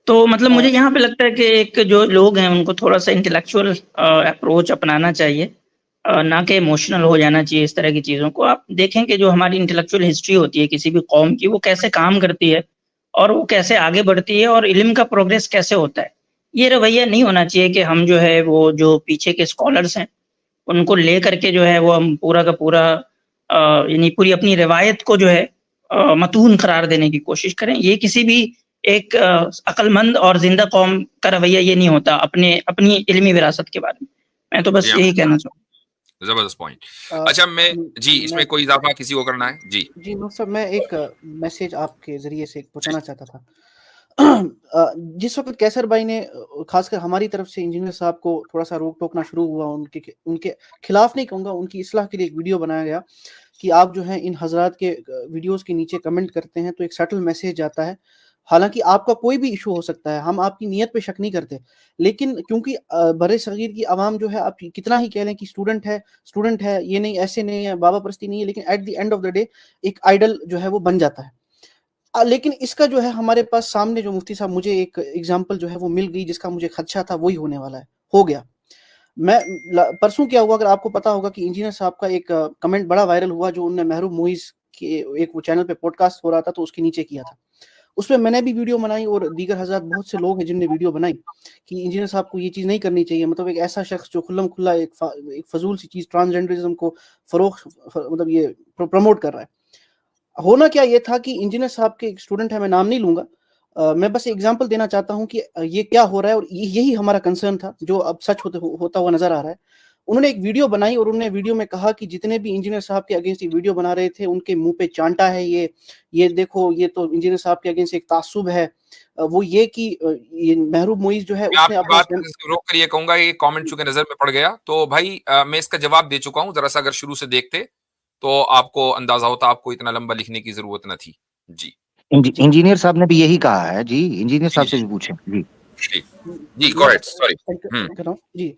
Speaker 9: تو مطلب مجھے یہاں پہ لگتا ہے کہ ایک جو لوگ ہیں ان کو تھوڑا سا انٹلیکچوئل اپروچ اپنانا چاہیے, نہ کہ ایموشنل ہو جانا چاہیے اس طرح کی چیزوں کو. آپ دیکھیں کہ جو ہماری انٹلیکچوئل ہسٹری ہوتی ہے کسی بھی قوم کی, وہ کیسے کام کرتی ہے اور وہ کیسے آگے بڑھتی ہے اور علم کا پروگریس کیسے ہوتا ہے. یہ رویہ نہیں ہونا چاہیے کہ ہم جو ہے وہ جو پیچھے کے اسکالرس ہیں ان کو لے کر کے جو ہے وہ ہم پورا کا پورا یعنی پوری اپنی روایت کو جو ہے متون قرار دینے کی کوشش کریں. یہ کسی بھی ایک عقل مند اور زندہ قوم کا رویہ یہ نہیں ہوتا اپنی علمی وراثت کے بارے میں. میں تو بس یہی کہنا چاہوں.
Speaker 3: زبردست پوائنٹ. اچھا میں جی اس میں کوئی اضافہ کسی کو کرنا ہے؟ جی
Speaker 4: جی صاحب, میں ایک میسج آپ کے ذریعے سے پہنچانا چاہتا تھا. جس وقت کیسر بھائی نے خاص کر ہماری طرف سے انجینئر صاحب کو تھوڑا سا روک ٹوکنا شروع ہوا, ان کے خلاف نہیں کہوں گا, ان کی اصلاح کے لیے ایک ویڈیو بنایا گیا کہ آپ جو ہے ان حضرات کے ویڈیوز کے نیچے کمنٹ کرتے ہیں تو ایک سٹل میسج جاتا ہے. حالانکہ آپ کا کوئی بھی ایشو ہو سکتا ہے, ہم آپ کی نیت پہ شک نہیں کرتے, لیکن کیونکہ برے صغیر کی عوام جو ہے, آپ کتنا ہی کہہ لیں کہ اسٹوڈنٹ ہے, یہ نہیں ایسے نہیں ہے, بابا پرستی نہیں ہے, لیکن at the end of the day ایک آئیڈل جو ہے وہ بن جاتا ہے. لیکن اس کا جو ہے ہمارے پاس سامنے جو مفتی صاحب مجھے ایک ایگزامپل جو ہے وہ مل گئی, جس کا مجھے خدشہ تھا وہی ہونے والا ہے, ہو گیا. میں پرسوں کیا ہوا, اگر آپ کو پتا ہوگا کہ انجینئر صاحب کا ایک کمنٹ بڑا وائرل ہوا جو انہوں نے محروم موئز کے ایک وہ چینل پہ پوڈ کاسٹ ہو رہا تھا تو اس کے نیچے کیا تھا. اس میں میں نے بھی ویڈیو بنائی اور دیگر حضرات بہت سے لوگ ہیں جن نے ویڈیو بنائی کہ انجینئر صاحب کو یہ چیز نہیں کرنی چاہیے. مطلب ایک ایسا شخص جو کھلم کھلا ایک فضول سی چیز ٹرانسجینڈرزم کو مطلب یہ پروموٹ کر رہا ہے. ہونا کیا یہ تھا کہ انجینئر صاحب کے ایک اسٹوڈنٹ ہے, میں نام نہیں لوں گا, میں بس ایگزامپل دینا چاہتا ہوں کہ یہ کیا ہو رہا ہے, اور یہی ہمارا کنسرن تھا جو اب سچ ہوتا ہوا نظر آ رہا ہے. انہوں نے ایک ویڈیو بنائی اور انہوں نے ویڈیو میں کہا کہ جتنے بھی انجینئر صاحب کے اگینسٹ ویڈیو بنا رہے تھے ان کے منہ پہ چانٹا ہے, یہ دیکھو یہ تو انجینئر صاحب کے اگینسٹ ایک تعصب ہے. وہ یہ کہ یہ محروب معیز جو ہے اس نے
Speaker 3: بات روک کر یہ کہوں گا, یہ کامنٹ چونکہ نظر میں پڑ گیا تو بھائی میں اس کا جواب دے چکا ہوں. ذرا سا اگر شروع سے دیکھتے تو آپ کو اندازہ ہوتا, آپ کو اتنا لمبا لکھنے کی ضرورت نہ تھی. جی
Speaker 7: انجینئر صاحب نے بھی یہی کہا ہے. جی انجینئر صاحب سے بھی پوچھیں.
Speaker 3: جی گو اہیڈ, سوری.
Speaker 4: جی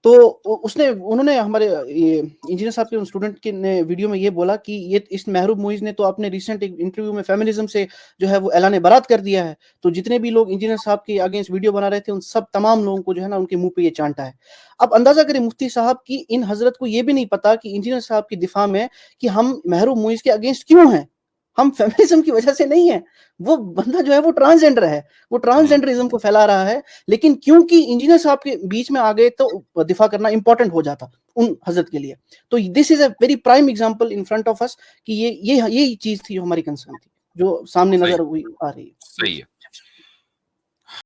Speaker 4: تو انہوں نے ہمارے انجینئر صاحب کے اسٹوڈنٹ کے نے ویڈیو میں یہ بولا کہ یہ اس محروب معیز نے تو اپنے ریسنٹ انٹرویو میں فیمنزم سے جو ہے وہ اعلان برات کر دیا ہے, تو جتنے بھی لوگ انجینئر صاحب کے اگینسٹ ویڈیو بنا رہے تھے ان سب تمام لوگوں کو جو ہے نا ان کے منہ پہ یہ چانٹا ہے. اب اندازہ کریں مفتی صاحب کی ان حضرت کو یہ بھی نہیں پتا کہ انجینئر صاحب کی دفاع میں کہ ہم محروب معیز کے اگینسٹ کیوں ہیں. ہم فیمنزم کی وجہ سے نہیں ہیں, وہ بندہ جو ہے وہ ٹرانسجینڈر ہے, وہ ٹرانسجینڈرزم کو پھیلا رہا ہے, لیکن کیونکہ انجینئر صاحب کے بیچ میں آ گئے تو دفاع کرنا امپورٹنٹ ہو جاتا ان حضرت کے لیے. تو this is a very prime example in front of us کہ یہی چیز تھی جو ہماری کنسرن تھی, جو سامنے نظر ہوئی آ رہی ہے.
Speaker 3: صحیح ہے.